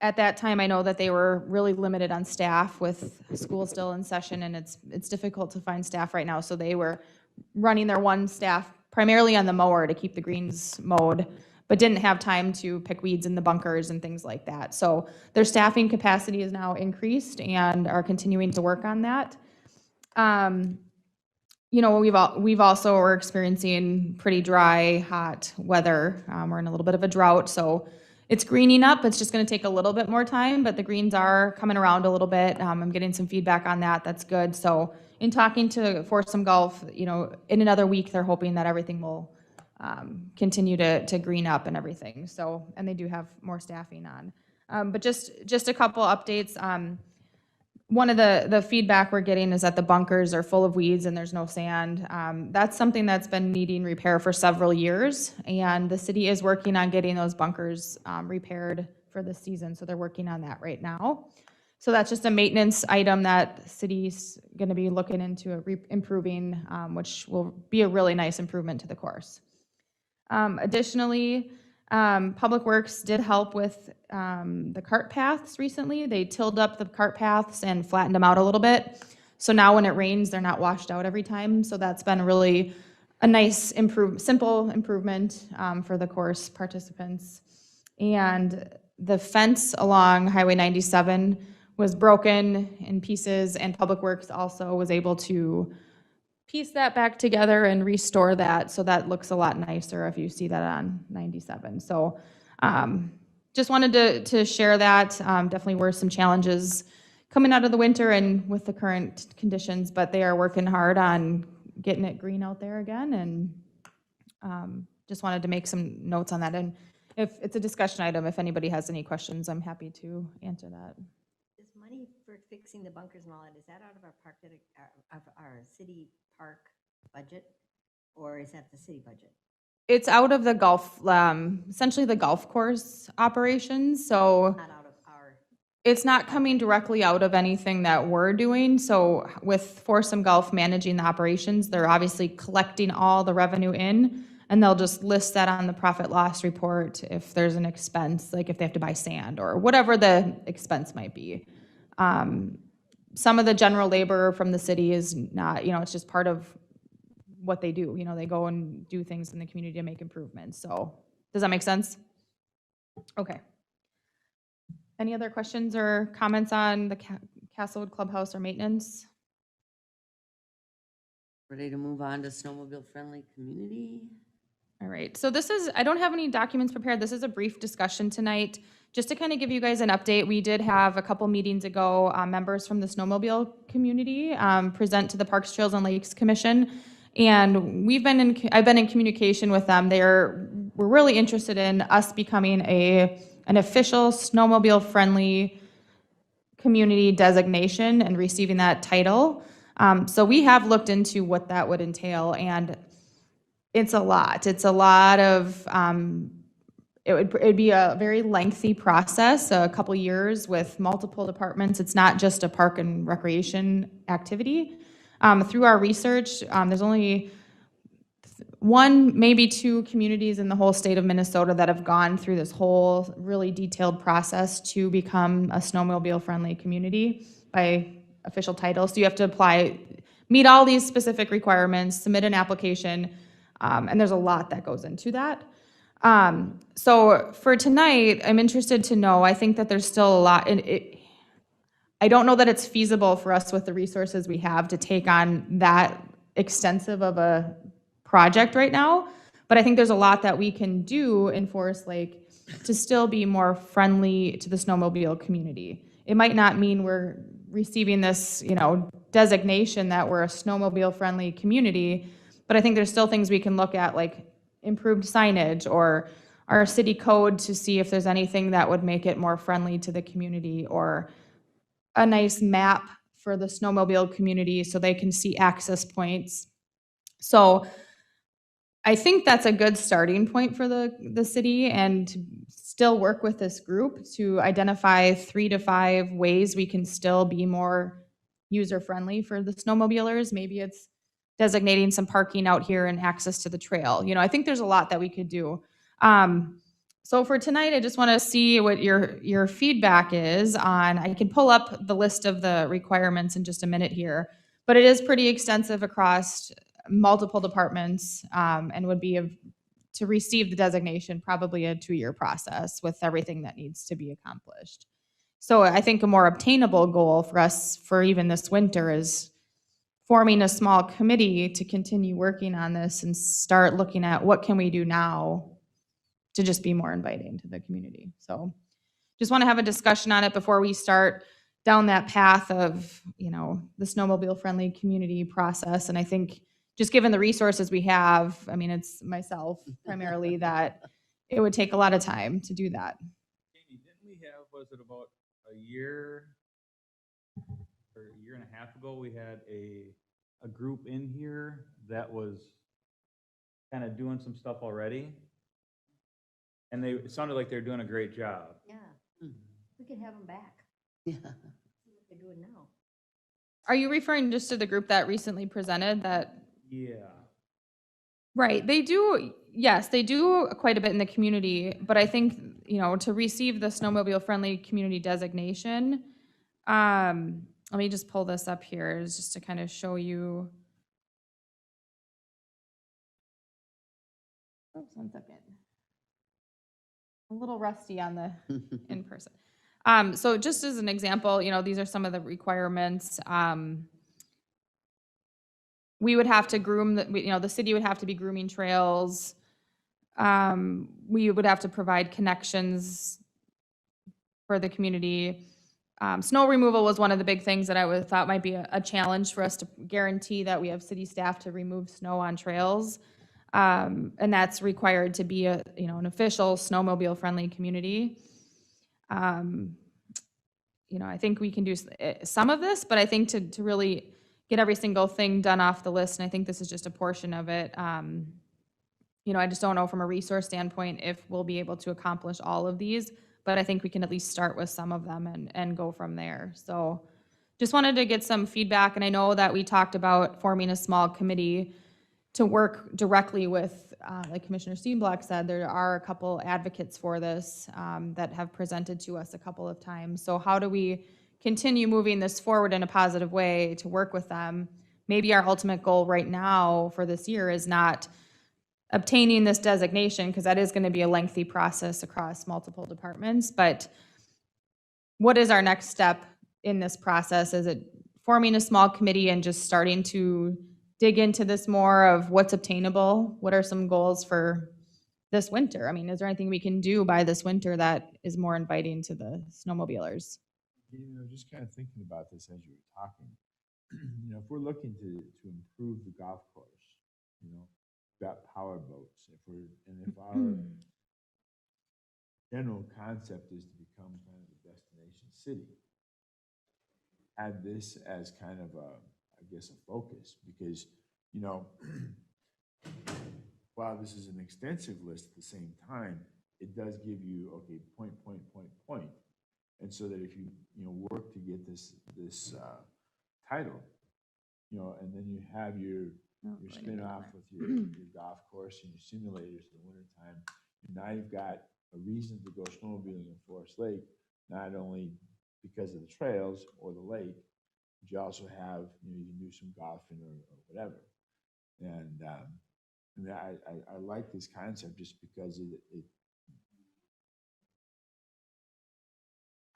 At that time, I know that they were really limited on staff with school still in session, and it's difficult to find staff right now, so they were running their one staff primarily on the mower to keep the greens mowed, but didn't have time to pick weeds in the bunkers and things like that. So their staffing capacity is now increased and are continuing to work on that. You know, we've also are experiencing pretty dry, hot weather. We're in a little bit of a drought, so it's greening up. It's just going to take a little bit more time, but the greens are coming around a little bit. I'm getting some feedback on that. That's good. So in talking to Foursome Golf, you know, in another week, they're hoping that everything will continue to green up and everything. So, and they do have more staffing on. But just a couple updates. One of the feedback we're getting is that the bunkers are full of weeds and there's no sand. That's something that's been needing repair for several years, and the city is working on getting those bunkers repaired for this season, so they're working on that right now. So that's just a maintenance item that city's going to be looking into improving, which will be a really nice improvement to the course. Additionally, Public Works did help with the cart paths recently. They tilled up the cart paths and flattened them out a little bit. So now when it rains, they're not washed out every time. So that's been really a nice simple improvement for the course participants. And the fence along Highway 97 was broken in pieces, and Public Works also was able to piece that back together and restore that, so that looks a lot nicer if you see that on 97. So just wanted to share that. Definitely were some challenges coming out of the winter and with the current conditions, but they are working hard on getting it green out there again, and just wanted to make some notes on that. And if it's a discussion item, if anybody has any questions, I'm happy to answer that. Is money for fixing the bunkers and all that, is that out of our park, of our city park budget, or is that the city budget? It's out of the golf, essentially the golf course operations, so Not out of our, it's not coming directly out of anything that we're doing. So with Foursome Golf managing the operations, they're obviously collecting all the revenue in, and they'll just list that on the profit loss report if there's an expense, like if they have to buy sand or whatever the expense might be. Some of the general labor from the city is not, you know, it's just part of what they do. You know, they go and do things in the community to make improvements. So does that make sense? Okay. Any other questions or comments on the Castlewood Clubhouse or maintenance? Ready to move on to snowmobile-friendly community? All right, so this is, I don't have any documents prepared. This is a brief discussion tonight. Just to kind of give you guys an update, we did have a couple meetings ago, members from the snowmobile community present to the Parks, Trails, and Lakes Commission. And I've been in communication with them. We're really interested in us becoming an official snowmobile-friendly community designation and receiving that title. So we have looked into what that would entail, and it's a lot. It's a lot of, it'd be a very lengthy process, a couple years with multiple departments. It's not just a park and recreation activity. Through our research, there's only one, maybe two communities in the whole state of Minnesota that have gone through this whole really detailed process to become a snowmobile-friendly community by official title. So you have to apply, meet all these specific requirements, submit an application, and there's a lot that goes into that. So for tonight, I'm interested to know, I think that there's still a lot, I don't know that it's feasible for us with the resources we have to take on that extensive of a project right now, but I think there's a lot that we can do in Forest Lake to still be more friendly to the snowmobile community. It might not mean we're receiving this, you know, designation that we're a snowmobile-friendly community, but I think there's still things we can look at, like improved signage or our city code to see if there's anything that would make it more friendly to the community, or a nice map for the snowmobile community so they can see access points. So I think that's a good starting point for the city, and to still work with this group to identify 3 to 5 ways we can still be more user-friendly for the snowmobilers. Maybe it's designating some parking out here and access to the trail. You know, I think there's a lot that we could do. So for tonight, I just want to see what your feedback is on, I can pull up the list of the requirements in just a minute here, but it is pretty extensive across multiple departments, and would be to receive the designation, probably a 2-year process with everything that needs to be accomplished. So I think a more obtainable goal for us for even this winter is forming a small committee to continue working on this and start looking at what can we do now to just be more inviting to the community. So just want to have a discussion on it before we start down that path of, the snowmobile friendly community process. And I think just given the resources we have, I mean, it's myself primarily that it would take a lot of time to do that. Jamie, didn't we have, was it about a year or a year and a half ago, we had a group in here that was kind of doing some stuff already? And it sounded like they're doing a great job. Yeah, we could have them back. Yeah. See what they're doing now. Are you referring just to the group that recently presented that? Yeah. Right, they do, yes, they do quite a bit in the community, but I think, to receive the snowmobile friendly community designation, let me just pull this up here, just to kind of show you. Oops, 1 second. A little rusty on the in person. So just as an example, these are some of the requirements. We would have to groom, the city would have to be grooming trails. We would have to provide connections for the community. Snow removal was one of the big things that I thought might be a challenge for us to guarantee that we have city staff to remove snow on trails. And that's required to be an official snowmobile friendly community. I think we can do some of this, but I think to really get every single thing done off the list, and I think this is just a portion of it. I just don't know from a resource standpoint if we'll be able to accomplish all of these, but I think we can at least start with some of them and go from there. So just wanted to get some feedback, and I know that we talked about forming a small committee to work directly with, like Commissioner Steenblock said, there are a couple advocates for this that have presented to us a couple of times. So how do we continue moving this forward in a positive way to work with them? Maybe our ultimate goal right now for this year is not obtaining this designation, because that is going to be a lengthy process across multiple departments, but what is our next step in this process? Is it forming a small committee and just starting to dig into this more of what's obtainable? What are some goals for this winter? I mean, is there anything we can do by this winter that is more inviting to the snowmobilers? Just kind of thinking about this as you were talking, if we're looking to improve the golf course, we've got power boats. If our general concept is to become kind of a destination city, add this as kind of a focus, because, while this is an extensive list at the same time, it does give you, okay, point. And so that if you, work to get this title, and then you have your spin off with your golf course and your simulators in the wintertime, now you've got a reason to go snowmobiling in Forest Lake, not only because of the trails or the lake, but you also have, you can do some golfing or whatever. And I like this concept just because it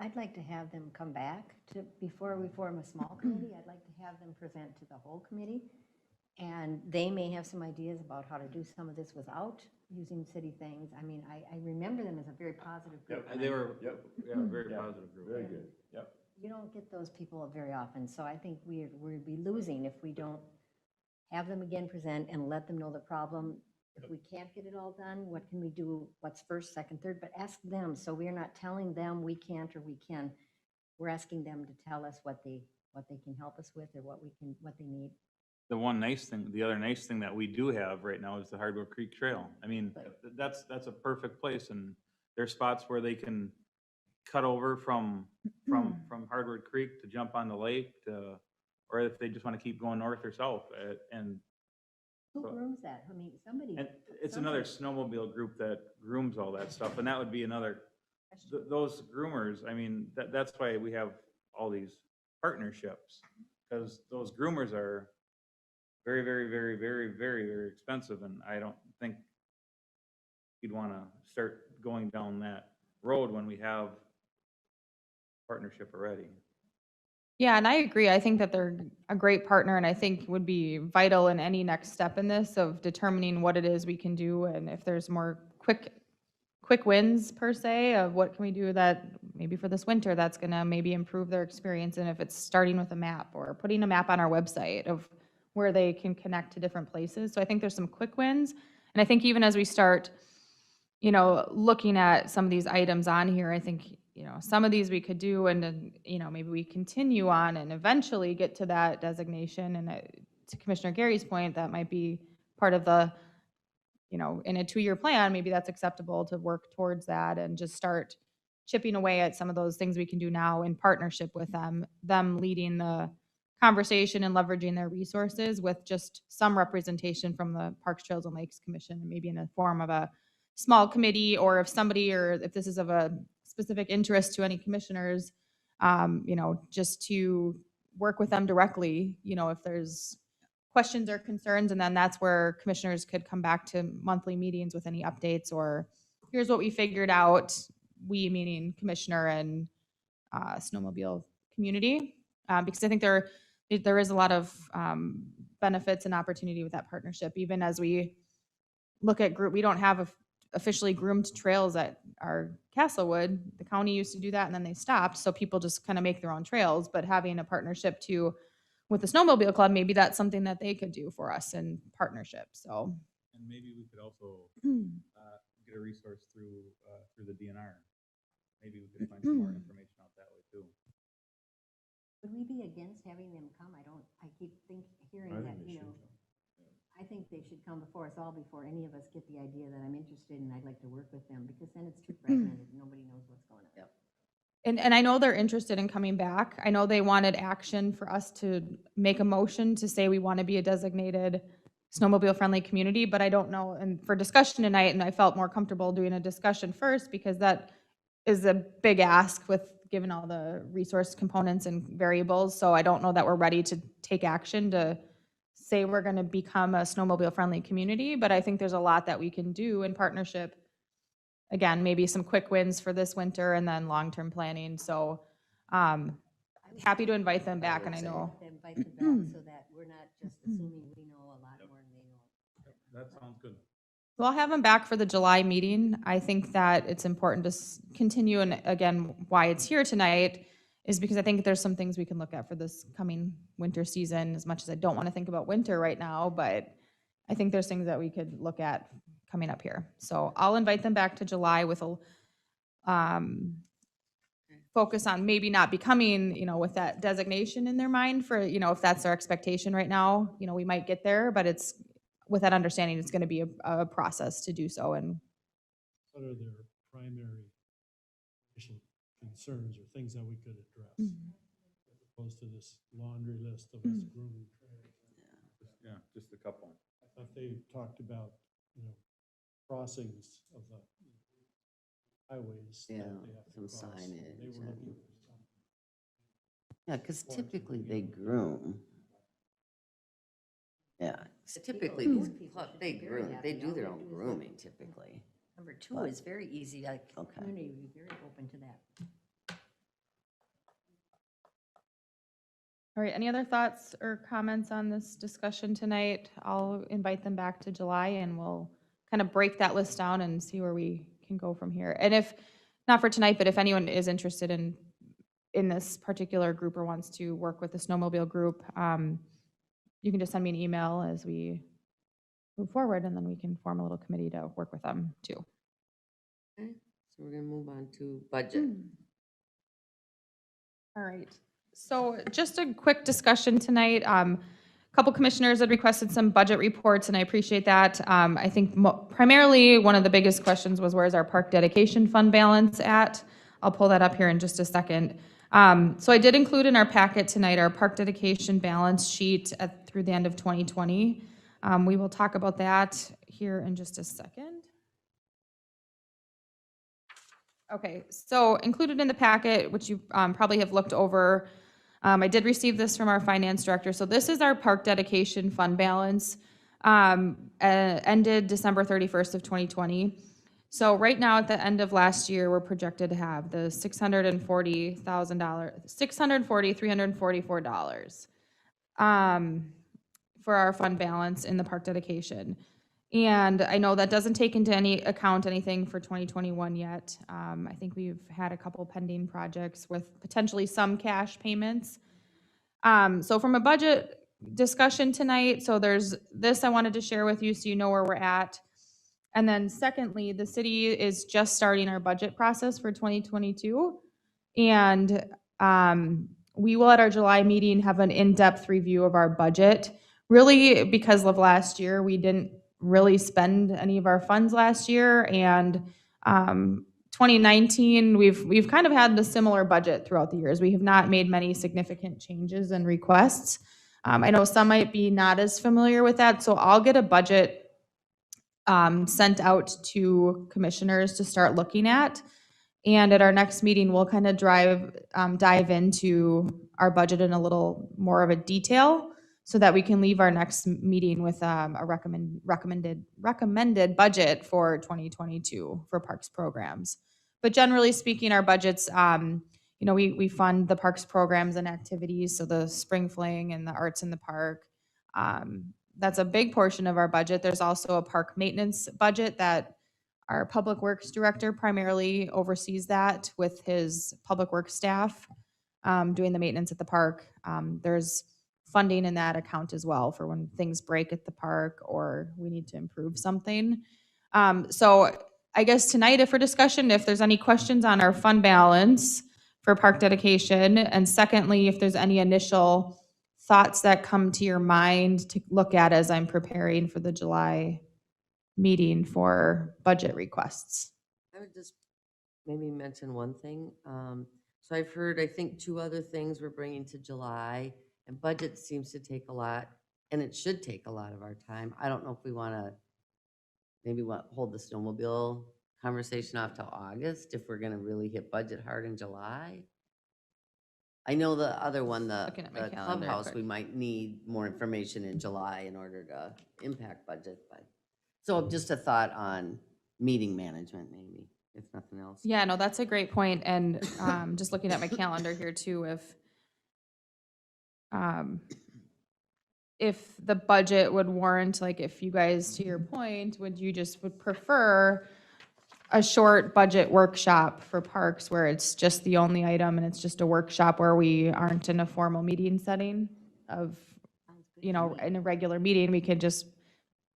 I'd like to have them come back before we form a small committee, I'd like to have them present to the whole committee. And they may have some ideas about how to do some of this without using city things. I mean, I remember them as a very positive group. Yep, they were, very positive group. very good. Yep. You don't get those people very often, so I think we'd be losing if we don't have them again present and let them know the problem. If we can't get it all done, what can we do? What's first, second, third? But ask them, so we're not telling them we can't or we can. We're asking them to tell us what they can help us with or what they need. The other nice thing that we do have right now is the Hardwood Creek Trail. I mean, that's a perfect place, and there's spots where they can cut over from Hardwood Creek to jump on the lake, or if they just want to keep going north or south. And Who grooms that? I mean, somebody. And it's another snowmobile group that grooms all that stuff, and that would be another, those groomers, I mean, that's why we have all these partnerships, because those groomers are very, very, very, very, very, very expensive, and I don't think you'd want to start going down that road when we have partnership already. Yeah, and I agree. I think that they're a great partner and I think would be vital in any next step in this of determining what it is we can do and if there's more quick wins per se of what can we do that maybe for this winter that's gonna maybe improve their experience, and if it's starting with a map or putting a map on our website of where they can connect to different places. So I think there's some quick wins. And I think even as we start, looking at some of these items on here, I think, some of these we could do and then, maybe we continue on and eventually get to that designation. And to Commissioner Gary's point, that might be part of the, in a 2-year plan, maybe that's acceptable to work towards that and just start chipping away at some of those things we can do now in partnership with them leading the conversation and leveraging their resources with just some representation from the Parks, Trails, and Lakes Commission, maybe in the form of a small committee, or if somebody, or if this is of a specific interest to any commissioners, just to work with them directly, if there's questions or concerns, and then that's where commissioners could come back to monthly meetings with any updates, or here's what we figured out, we meaning commissioner and snowmobile community, because I think there is a lot of benefits and opportunity with that partnership. Even as we look at we don't have officially groomed trails at our Castlewood. The county used to do that and then they stopped. So people just kind of make their own trails, but having a partnership too with the Snowmobile Club, maybe that's something that they could do for us in partnership. So, And maybe we could also get a resource through the DNR. Maybe we could find some more information out that way too. Would we be against having them come? I keep hearing I that, think they should. I think they should come before us all, before any of us get the idea that I'm interested and I'd like to work with them, because then it's too fragmented. Nobody knows what's going on. Yep. and I know they're interested in coming back. I know they wanted action for us to make a motion to say we want to be a designated snowmobile friendly community, but I don't know, and for discussion tonight, and I felt more comfortable doing a discussion first because that is a big ask with given all the resource components and variables. So I don't know that we're ready to take action to say we're going to become a snowmobile friendly community, but I think there's a lot that we can do in partnership. Again, maybe some quick wins for this winter and then long-term planning. So happy to invite them back, and I know. Invite them back so that we're not just assuming we know a lot more than they know. That sounds good. So I'll have them back for the July meeting. I think that it's important to continue, and again, why it's here tonight is because I think there's some things we can look at for this coming winter season, as much as I don't want to think about winter right now, but I think there's things that we could look at coming up here. So I'll invite them back to July with a focus on maybe not becoming, with that designation in their mind for, if that's their expectation right now, we might get there, but it's with that understanding, it's going to be a process to do so. And What are their primary concerns or things that we could address? As opposed to this laundry list of us grooming trails. Yeah, just a couple. I thought they talked about, crossings of the highways. that Yeah, they have to some cross. They signage were looking and- for some. Yeah, because typically they groom. Yeah, 'cause The typically people- these people should they be very groom, happy. they do All their they own do is grooming typically. Number two But- is very easy, like, the Okay. community would be very open to that. all right, any other thoughts or comments on this discussion tonight? I'll invite them back to July and we'll kind of break that list down and see where we can go from here. And if, not for tonight, but if anyone is interested in this particular group or wants to work with the snowmobile group, you can just send me an email as we move forward, and then we can form a little committee to work with them too. Okay, so we're gonna move on to budget. All right, so just a quick discussion tonight. A couple commissioners had requested some budget reports, and I appreciate that. I think primarily one of the biggest questions was, where's our park dedication fund balance at? I'll pull that up here in just a second. So I did include in our packet tonight our park dedication balance sheet through the end of 2020. We will talk about that here in just a second. Okay, so included in the packet, which you probably have looked over, I did receive this from our finance director. So this is our park dedication fund balance, ended December 31st of 2020. So right now, at the end of last year, we're projected to have the $344 for our fund balance in the park dedication. And I know that doesn't take into any account anything for 2021 yet. I think we've had a couple pending projects with potentially some cash payments. So from a budget discussion tonight, so there's this I wanted to share with you so you know where we're at. And then secondly, the city is just starting our budget process for 2022. And we will at our July meeting have an in-depth review of our budget. Really, because of last year, we didn't really spend any of our funds last year. And 2019, we've kind of had a similar budget throughout the years. We have not made many significant changes and requests. I know some might be not as familiar with that, so I'll get a budget sent out to commissioners to start looking at. And at our next meeting, we'll kind of dive into our budget in a little more of a detail so that we can leave our next meeting with a recommended budget for 2022 for parks programs. But generally speaking, our budgets, we fund the parks programs and activities, so the spring fling and the arts in the park. That's a big portion of our budget. There's also a park maintenance budget that our public works director primarily oversees that with his public works staff doing the maintenance at the park. There's funding in that account as well for when things break at the park or we need to improve something. So I guess tonight, if for discussion, if there's any questions on our fund balance for park dedication, and secondly, if there's any initial thoughts that come to your mind to look at as I'm preparing for the July meeting for budget requests. I would just maybe mention one thing. So I've heard, I think, 2 other things we're bringing to July, and budget seems to take a lot, and it should take a lot of our time. I don't know if we want to hold the snowmobile conversation off till August if we're going to really hit budget hard in July. I know the other one, the Looking at my calendar Clubhouse, quick. we might need more information in July in order to impact budget, but so just a thought on meeting management, maybe, if nothing else. Yeah, no, that's a great point. And just looking at my calendar here too, if the budget would warrant, like if you guys, to your point, would prefer a short budget workshop for parks where it's just the only item and it's just a workshop where we aren't in a formal meeting setting of, in a regular meeting, we could just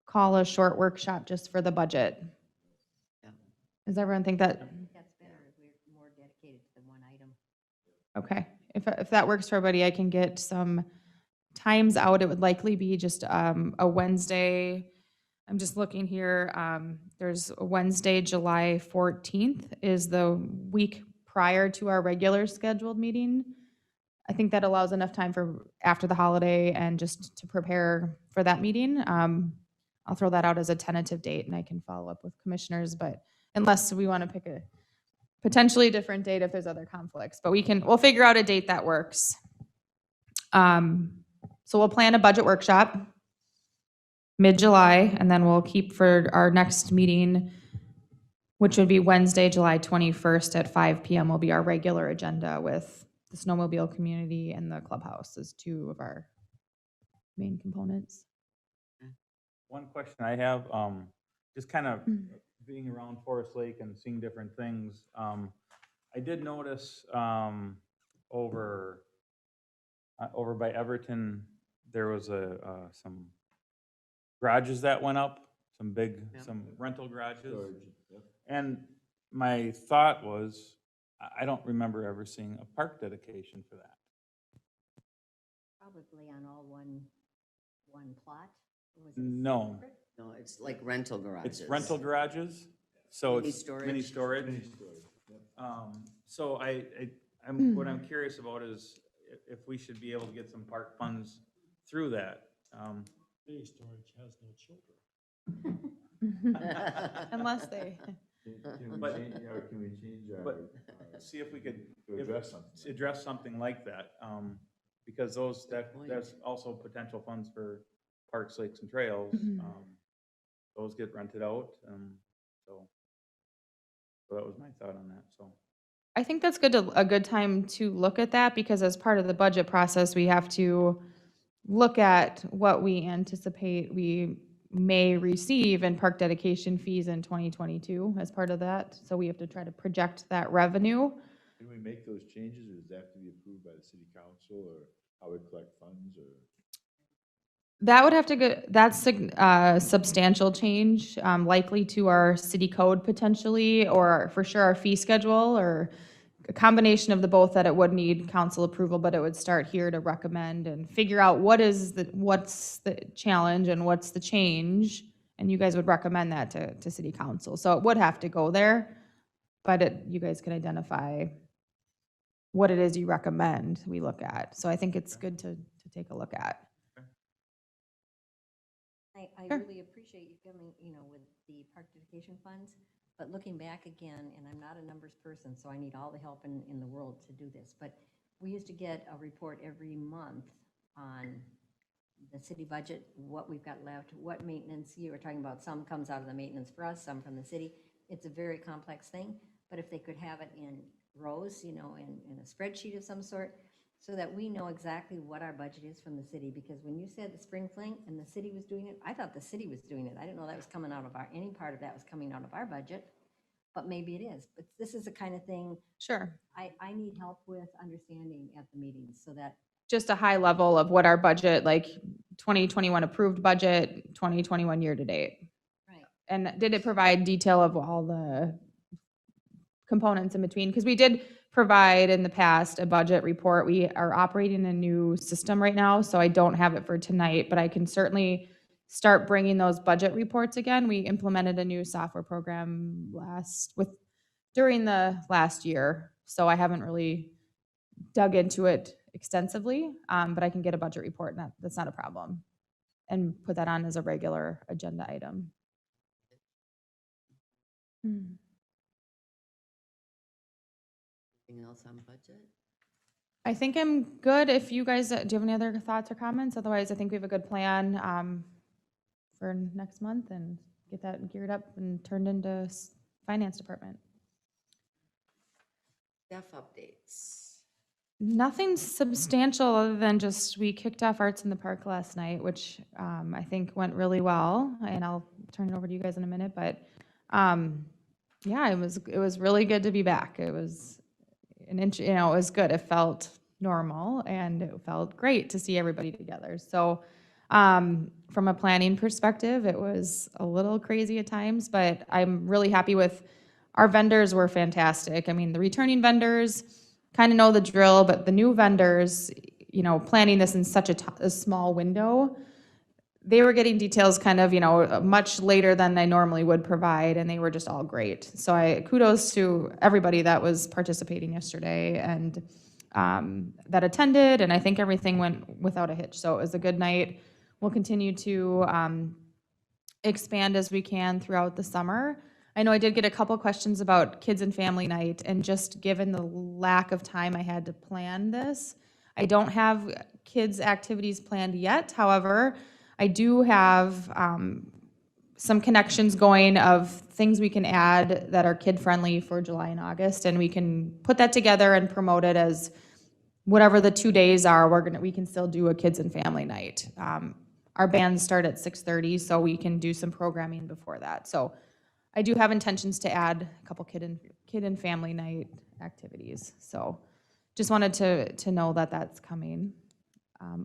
call a short workshop just for the budget. Yeah. Does everyone think that? That's better if we're more dedicated to the one item. Okay, if that works for everybody, I can get some times out. It would likely be just a Wednesday. I'm just looking here. There's a Wednesday, July 14th is the week prior to our regular scheduled meeting. I think that allows enough time for after the holiday and just to prepare for that meeting. I'll throw that out as a tentative date and I can follow up with commissioners, but unless we want to pick a potentially different date if there's other conflicts, but we'll figure out a date that works. So we'll plan a budget workshop mid-July, and then we'll keep for our next meeting, which would be Wednesday, July 21st at 5 p.m. will be our regular agenda with the Snowmobile community and the Clubhouse as 2 of our main components. One question I have, just kind of being around Forest Lake and seeing different things, I did notice over by Everton, there was some garages that went up, some rental garages. And my thought was, I don't remember ever seeing a park dedication for that. Probably on all one plot? Or was it No. separate? No, it's like rental garages. It's rental garages, so Mini it's storage. mini storage. So what I'm curious about is if we should be able to get some park funds through that. Mini storage has no children. Unless they. Can we change our? But see if we could To address something. address something like that. because Good point. that's also potential funds for parks, lakes, and trails. Mhm. Those get rented out, so that was my thought on that, so. I think that's a good time to look at that, because as part of the budget process, we have to look at what we anticipate we may receive in park dedication fees in 2022 as part of that. So we have to try to project that revenue. Can we make those changes, or does that have to be approved by the city council, or how we collect funds, or? That would have to go, that's a substantial change, likely to our city code potentially, or for sure our fee schedule, or a combination of the both, that it would need council approval, but it would start here to recommend and figure out what's the challenge and what's the change, and you guys would recommend that to city council. So it would have to go there, but you guys can identify what it is you recommend we look at. So I think it's good to take a look at. I Sure. really appreciate you coming, with the park dedication funds, but looking back again, and I'm not a numbers person, so I need all the help in the world to do this, but we used to get a report every month on the city budget, what we've got left, what maintenance, you were talking about, some comes out of the maintenance for us, some from the city. It's a very complex thing, but if they could have it in rows, in a spreadsheet of some sort, so that we know exactly what our budget is from the city, because when you said the spring fling and the city was doing it, I thought the city was doing it. I didn't know that was coming out of any part of that was coming out of our budget, but maybe it is. But this is the kind of thing Sure. I need help with understanding at the meetings, so that, Just a high level of what our budget, like 2021 approved budget, 2021 year to date. right, And did it provide detail of all the components in between? Because we did provide in the past a budget report. We are operating a new system right now, so I don't have it for tonight, but I can certainly start bringing those budget reports again. We implemented a new software program during the last year, so I haven't really dug into it extensively, but I can get a budget report, and that's not a problem, and put that on as a regular agenda item. Anything else on budget? I think I'm good. If you guys, do you have any other thoughts or comments? Otherwise, I think we have a good plan for next month, and get that geared up and turned into finance department. Staff updates. Nothing substantial other than just we kicked off Arts in the Park last night, which I think went really well, and I'll turn it over to you guys in a minute. But yeah, it was really good to be back. It was it was good. It felt normal, and it felt great to see everybody together. So from a planning perspective, it was a little crazy at times, but I'm really happy with our vendors. Were fantastic. I mean, the returning vendors kind of know the drill, but the new vendors, planning this in such a small window, they were getting details kind of, much later than they normally would provide, and they were just all great. So kudos to everybody that was participating yesterday and that attended, and I think everything went without a hitch. So it was a good night. We'll continue to expand as we can throughout the summer. I know I did get a couple questions about kids and family night, and just given the lack of time I had to plan this, I don't have kids' activities planned yet. However, I do have some connections going of things we can add that are kid-friendly for July and August, and we can put that together and promote it as whatever the 2 days are. We can still do a kids and family night. Our bands start at 6:30, so we can do some programming before that. So I do have intentions to add a couple kid and family night activities. So just wanted to know that that's coming.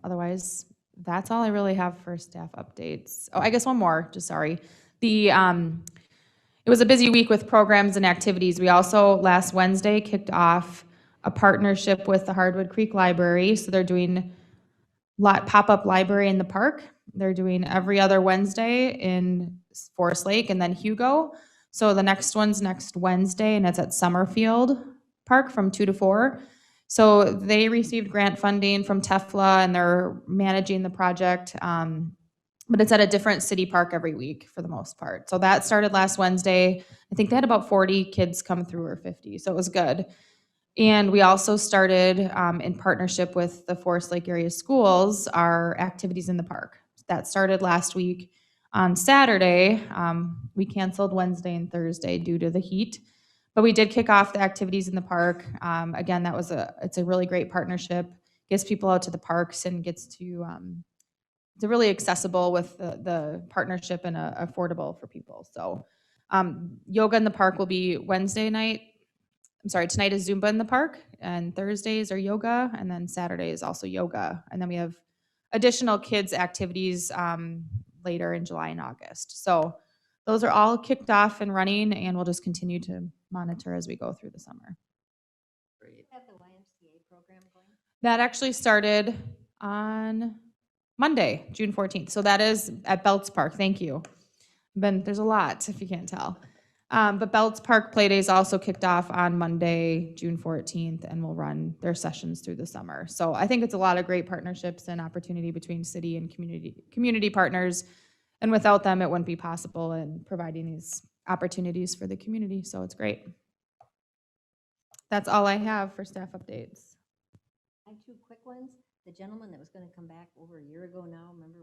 Otherwise, that's all I really have for staff updates. Oh, I guess one more, just sorry. It was a busy week with programs and activities. We also, last Wednesday, kicked off a partnership with the Hardwood Creek Library. So they're doing pop-up library in the park. They're doing every other Wednesday in Forest Lake and then Hugo. So the next one's next Wednesday, and it's at Summerfield Park from 2 to 4. So they received grant funding from TEFLA, and they're managing the project. But it's at a different city park every week for the most part. So that started last Wednesday. I think they had about 40 kids come through, or 50, so it was good. And we also started, in partnership with the Forest Lake area schools, our activities in the park. That started last week. On Saturday, we canceled Wednesday and Thursday due to the heat, but we did kick off the activities in the park. Again, it's a really great partnership. Gets people out to the parks and gets to, it's really accessible with the partnership and affordable for people. So, yoga in the park will be Wednesday night. I'm sorry, tonight is Zumba in the park, and Thursdays are yoga, and then Saturday is also yoga. And then we have additional kids' activities later in July and August. So those are all kicked off and running, and we'll just continue to monitor as we go through the summer. Great. Have the YMCA program going? That actually started on Monday, June 14th. So that is at Belts Park. Thank you. There's a lot, if you can't tell. But Belts Park Playdays also kicked off on Monday, June 14th, and will run their sessions through the summer. So I think it's a lot of great partnerships and opportunity between city and community partners. And without them, it wouldn't be possible in providing these opportunities for the community. So it's great. That's all I have for staff updates. I have two quick ones. The gentleman that was gonna come back over a year ago now, remember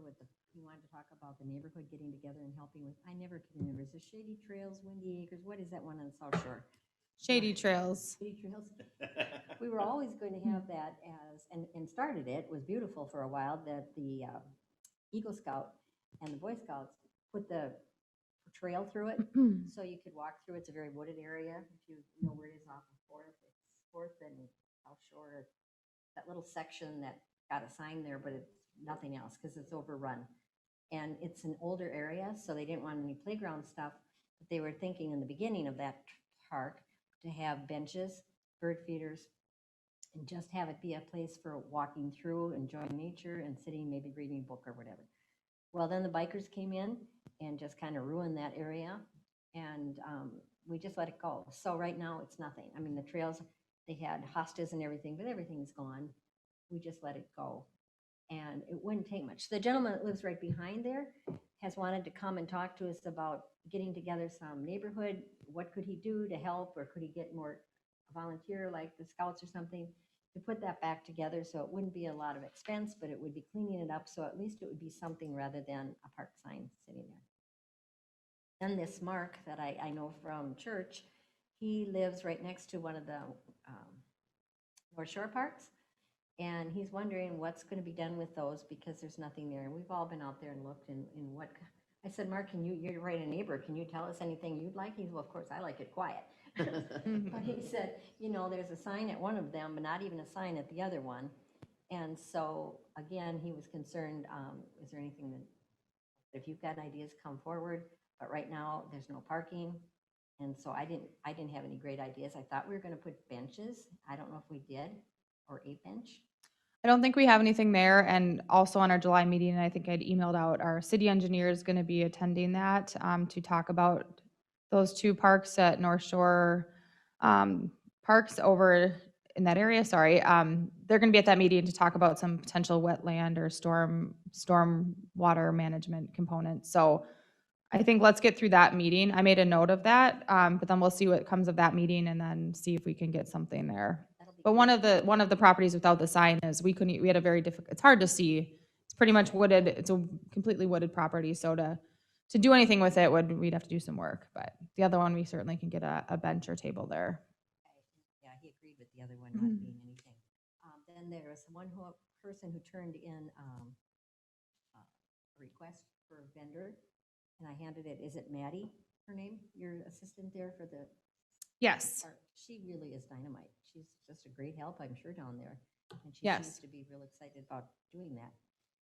he wanted to talk about the neighborhood getting together and helping with, I never can remember, is it Shady Trails, Windy Acres, what is that one on the South Shore? Shady Trails. Shady Trails. We were always going to have that as, and started it, was beautiful for a while, that the Eagle Scout and the Boy Scouts put the trail through it, so you could walk through. It's a very wooded area, if you know where it is off of Fourth and South Shore, that little section that got a sign there, but it's nothing else because it's overrun. And it's an older area, so they didn't want any playground stuff, but they were thinking in the beginning of that park to have benches, bird feeders, and just have it be a place for walking through, enjoying nature and sitting, maybe reading a book or whatever. Well, then the bikers came in and just kind of ruined that area, and we just let it go. So right now it's nothing. I mean, the trails, they had hostas and everything, but everything's gone. We just let it go. And it wouldn't take much. The gentleman that lives right behind there has wanted to come and talk to us about getting together some neighborhood. What could he do to help, or could he get more volunteer like the scouts or something to put that back together, so it wouldn't be a lot of expense, but it would be cleaning it up, so at least it would be something rather than a park sign sitting there. Then this Mark that I know from church, he lives right next to one of the North Shore parks. And he's wondering what's going to be done with those because there's nothing there. And we've all been out there and looked in what, I said, Mark, you're right a neighbor. Can you tell us anything you'd like? He's, well, of course, I like it quiet. But he said, there's a sign at one of them, but not even a sign at the other one. And so, again, he was concerned, is there anything that, if you've got ideas, come forward. But right now, there's no parking. And so I didn't have any great ideas. I thought we were going to put benches. I don't know if we did. Or a bench? I don't think we have anything there. And also on our July meeting, I think I'd emailed out, our city engineer is going to be attending that to talk about those two parks at North Shore parks over in that area. Sorry. They're going to be at that meeting to talk about some potential wetland or storm water management components. So I think let's get through that meeting. I made a note of that, but then we'll see what comes of that meeting and then see if we can get something there. But one of the properties without the sign is we had a very difficult, it's hard to see. It's pretty much wooded. It's a completely wooded property. So to do anything with it we'd have to do some work. But the other one, we certainly can get a bench or table there. Yeah, he agreed with the other one not being anything. Then there was person who turned in a request for a vendor, and I handed it. Is it Maddie, her name? Your assistant there for the Yes. She really is dynamite. She's just a great help, I'm sure, down there. And she Yes. seems to be real excited about doing that.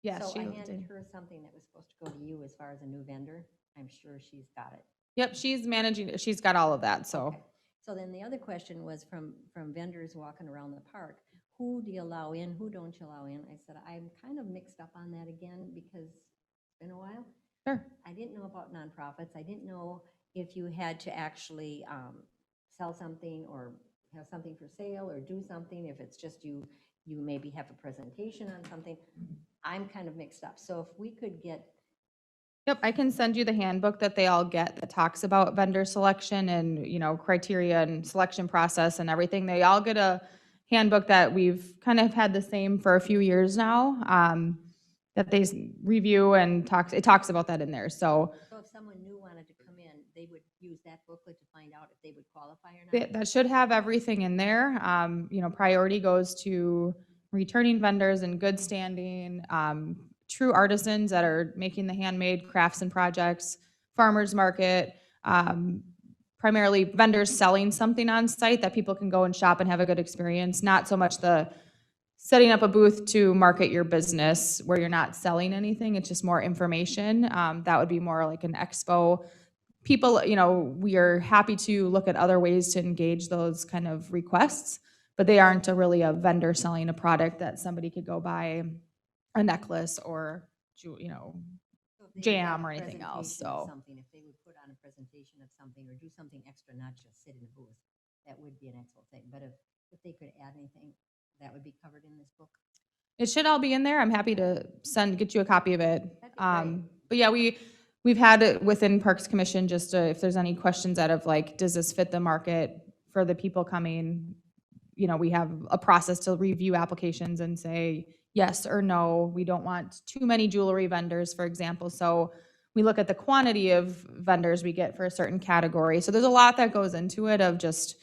Yes. So I did. handed her something that was supposed to go to you as far as a new vendor. I'm sure she's got it. Yep. She's managing. She's got all of that. So. Okay. So then the other question was from vendors walking around the park. Who do you allow in? Who don't you allow in? I said, I'm kind of mixed up on that again because it's been a while. Sure. I didn't know about nonprofits. I didn't know if you had to actually sell something or have something for sale or do something. If it's just you maybe have a presentation on something. I'm kind of mixed up. So if we could get Yep, I can send you the handbook that they all get that talks about vendor selection and, you know, criteria and selection process and everything. They all get a handbook that we've kind of had the same for a few years now, that they review and it talks about that in there. So So if someone new wanted to come in, they would use that booklet to find out if they would qualify or that not? that should have everything in there. You know, priority goes to returning vendors in good standing, true artisans that are making the handmade crafts and projects, farmers market, primarily vendors selling something on site that people can go and shop and have a good experience, not so much the setting up a booth to market your business where you're not selling anything, it's just more information. That would be more like an expo. People, you know, we are happy to look at other ways to engage those kind of requests, but they aren't really a vendor selling a product that somebody could go buy a necklace or, you know, So if they would jam have a or anything else, presentation of so. something, if they would put on a presentation of something or do something extra, not just sit in a booth, that would be an excellent thing. But if they could add anything, that would be covered in this book. It should all be in there. I'm happy to get you a copy of it. That'd be great. But yeah, we've had it within Parks Commission, just if there's any questions out of like, does this fit the market for the people coming? You know, we have a process to review applications and say yes or no. We don't want too many jewelry vendors, for example. So we look at the quantity of vendors we get for a certain category. So there's a lot that goes into it of just,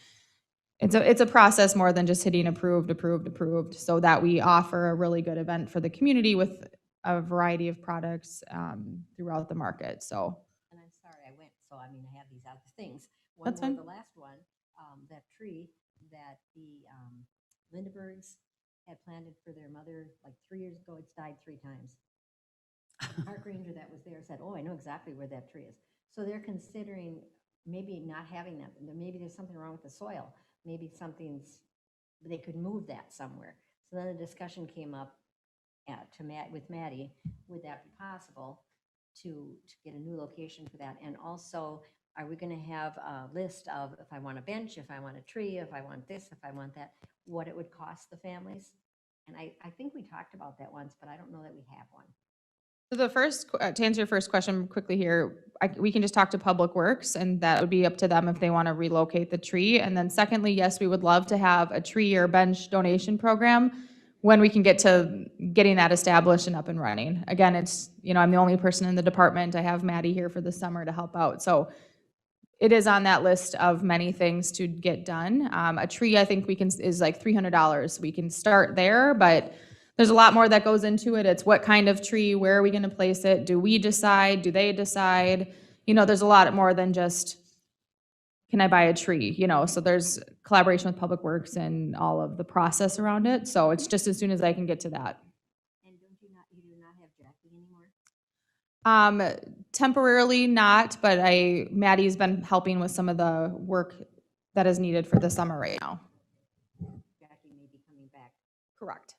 it's a process more than just hitting approved, so that we offer a really good event for the community with a variety of products throughout the market, so. And I'm sorry, I went, so I mean, I have these other things. That's One fine. more, the last one, that tree that the Lindberghs had planted for their mother like 3 years ago, it's died 3 times. The park ranger that was there said, oh, I know exactly where that tree is. So they're considering maybe not having that, maybe there's something wrong with the soil. Maybe they could move that somewhere. So then the discussion came up with Maddie, would that be possible to get a new location for that? And also, are we gonna have a list of if I want a bench, if I want a tree, if I want this, if I want that, what it would cost the families? And I think we talked about that once, but I don't know that we have one. So the first, to answer your first question quickly here, we can just talk to Public Works, and that would be up to them if they want to relocate the tree. And then secondly, yes, we would love to have a tree or bench donation program when we can get to getting that established and up and running. Again, it's, you know, I'm the only person in the department. I have Maddie here for the summer to help out. So it is on that list of many things to get done. A tree, I think is like $300. We can start there, but there's a lot more that goes into it. It's what kind of tree, where are we gonna place it? Do we decide? Do they decide? You know, there's a lot more than just, can I buy a tree? You know, so there's collaboration with Public Works and all of the process around it. So it's just as soon as I can get to that. And you do not have Jackie anymore? Temporarily not, but Maddie's been helping with some of the work that is needed for the summer right now. Jackie may be coming back. Correct.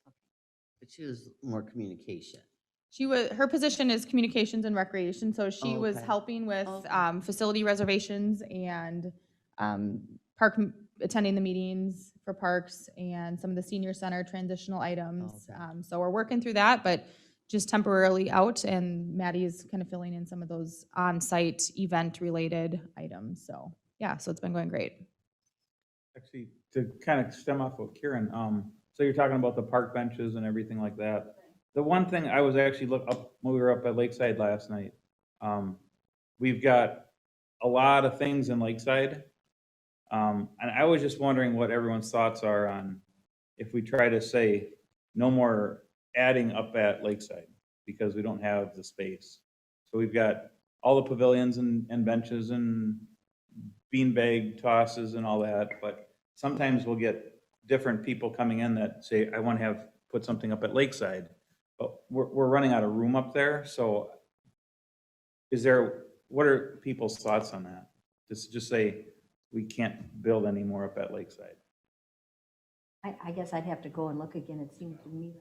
But she was more communication. Her position is communications and recreation, so she was Okay. helping with Okay. facility reservations and attending the meetings for parks and some of the senior center transitional items. Okay. So we're working through that, but just temporarily out, and Maddie's kind of filling in some of those on-site event-related items. So yeah, so it's been going great. Actually, to kind of stem off of Kieran, so you're talking about the park benches and everything like that. The one thing I was actually when we were up at Lakeside last night, we've got a lot of things in Lakeside. And I was just wondering what everyone's thoughts are on if we try to say no more adding up at Lakeside because we don't have the space. So we've got all the pavilions and benches and beanbag tosses and all that, but sometimes we'll get different people coming in that say, I want to put something up at Lakeside, but we're running out of room up there. So what are people's thoughts on that? Just say, we can't build any more up at Lakeside. I guess I'd have to go and look again. It seemed to me.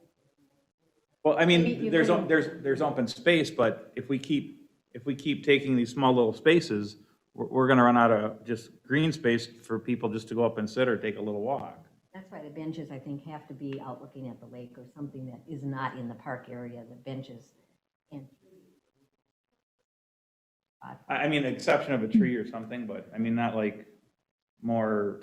Well, I Maybe mean, you there's couldn't- open space, but if we keep taking these small little spaces, we're gonna run out of just green space for people just to go up and sit or take a little walk. That's why the benches, I think, have to be out looking at the lake or something that is not in the park area, the benches. And spot. I mean, exception of a tree or something, but I mean, not like more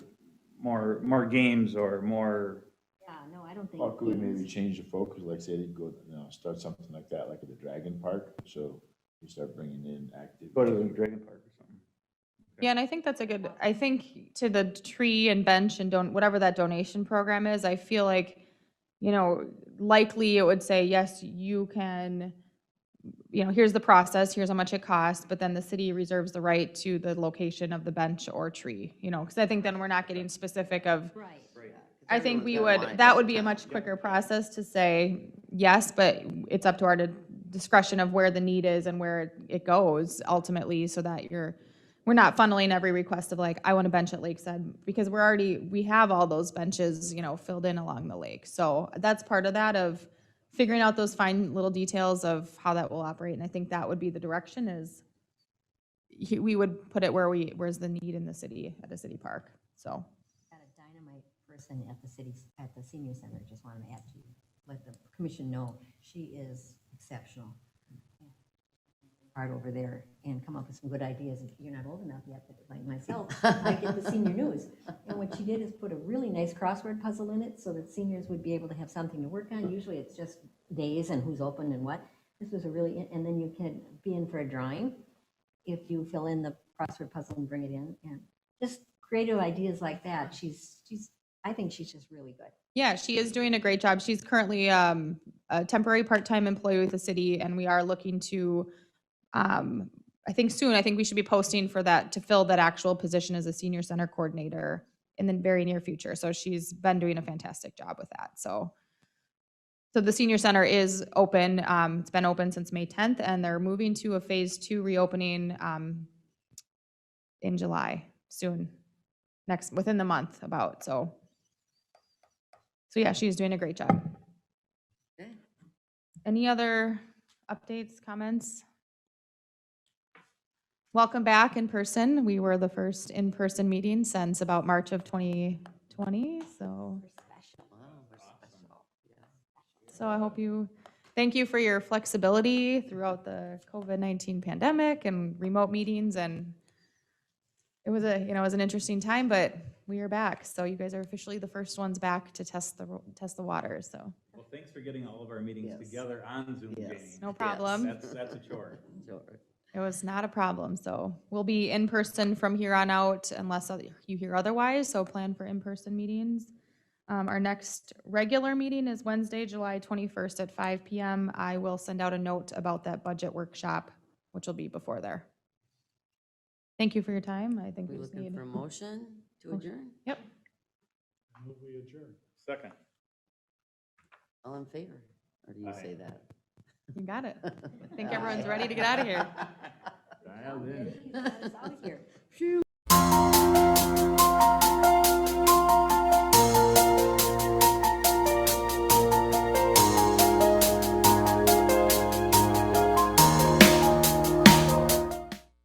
games or more, Yeah, no, I don't think. Or could we maybe change the focus, like say they go, start something like that, like at the Dragon Park, so you start bringing in active. go to the Dragon Park or something. Yeah, and I think that's a good, I think to the tree and bench and whatever that donation program is, I feel like, likely it would say, yes, you can, here's the process, here's how much it costs, but then the city reserves the right to the location of the bench or tree, because I think then we're not getting specific of, Right. I think we Everyone's gonna want would, it that would be a downtown. much quicker process to say, yes, but it's up to our discretion of where the need is and where it goes ultimately, so that we're not funneling every request of like, I want a bench at Lakeside, because we have all those benches, filled in along the lake. So that's part of that, of figuring out those fine little details of how that will operate. And I think that would be the direction, is we would put it where's the need in the city, at a city park, so. Got a dynamite person at the senior center, just wanted to add to, let the commission know, she is exceptional. Hard over there and come up with some good ideas. You're not old enough yet, but like myself, I get the senior news. And what she did is put a really nice crossword puzzle in it so that seniors would be able to have something to work on. Usually it's just days and who's open and what. This was and then you can be in for a drawing if you fill in the crossword puzzle and bring it in. And just creative ideas like that. I think she's just really good. Yeah, she is doing a great job. She's currently a temporary part-time employee with the city, and we are looking to, I think we should be posting for that, to fill that actual position as a senior center coordinator in the very near future. So she's been doing a fantastic job with that. So the senior center is open. It's been open since May 10th, and they're moving to a phase 2 reopening in July, soon, within the month about, so yeah, she's doing a great job. Okay. Any other updates, comments? Welcome back in person. We were the first in-person meeting since about March of 2020, so. Wow, we're special. Yeah. So thank you for your flexibility throughout the COVID-19 pandemic and remote meetings, and it was an interesting time, but we are back. So you guys are officially the first ones back to test the waters, so. Well, thanks for getting all of our meetings Yes. together on Zoom, Yes. Jamie. No problem. That's a chore. Sure. It was not a problem, so we'll be in person from here on out unless you hear otherwise, so plan for in-person meetings. Our next regular meeting is Wednesday, July 21st at 5 p.m. I will send out a note about that budget workshop, which will be before there. Thank you for your time. I think We we just looking need. for a motion to adjourn? Yep. Move we adjourn. Second. All in favor? Or do you say that? You got it. I think everyone's ready to get out of here. Dialed in. It's out here.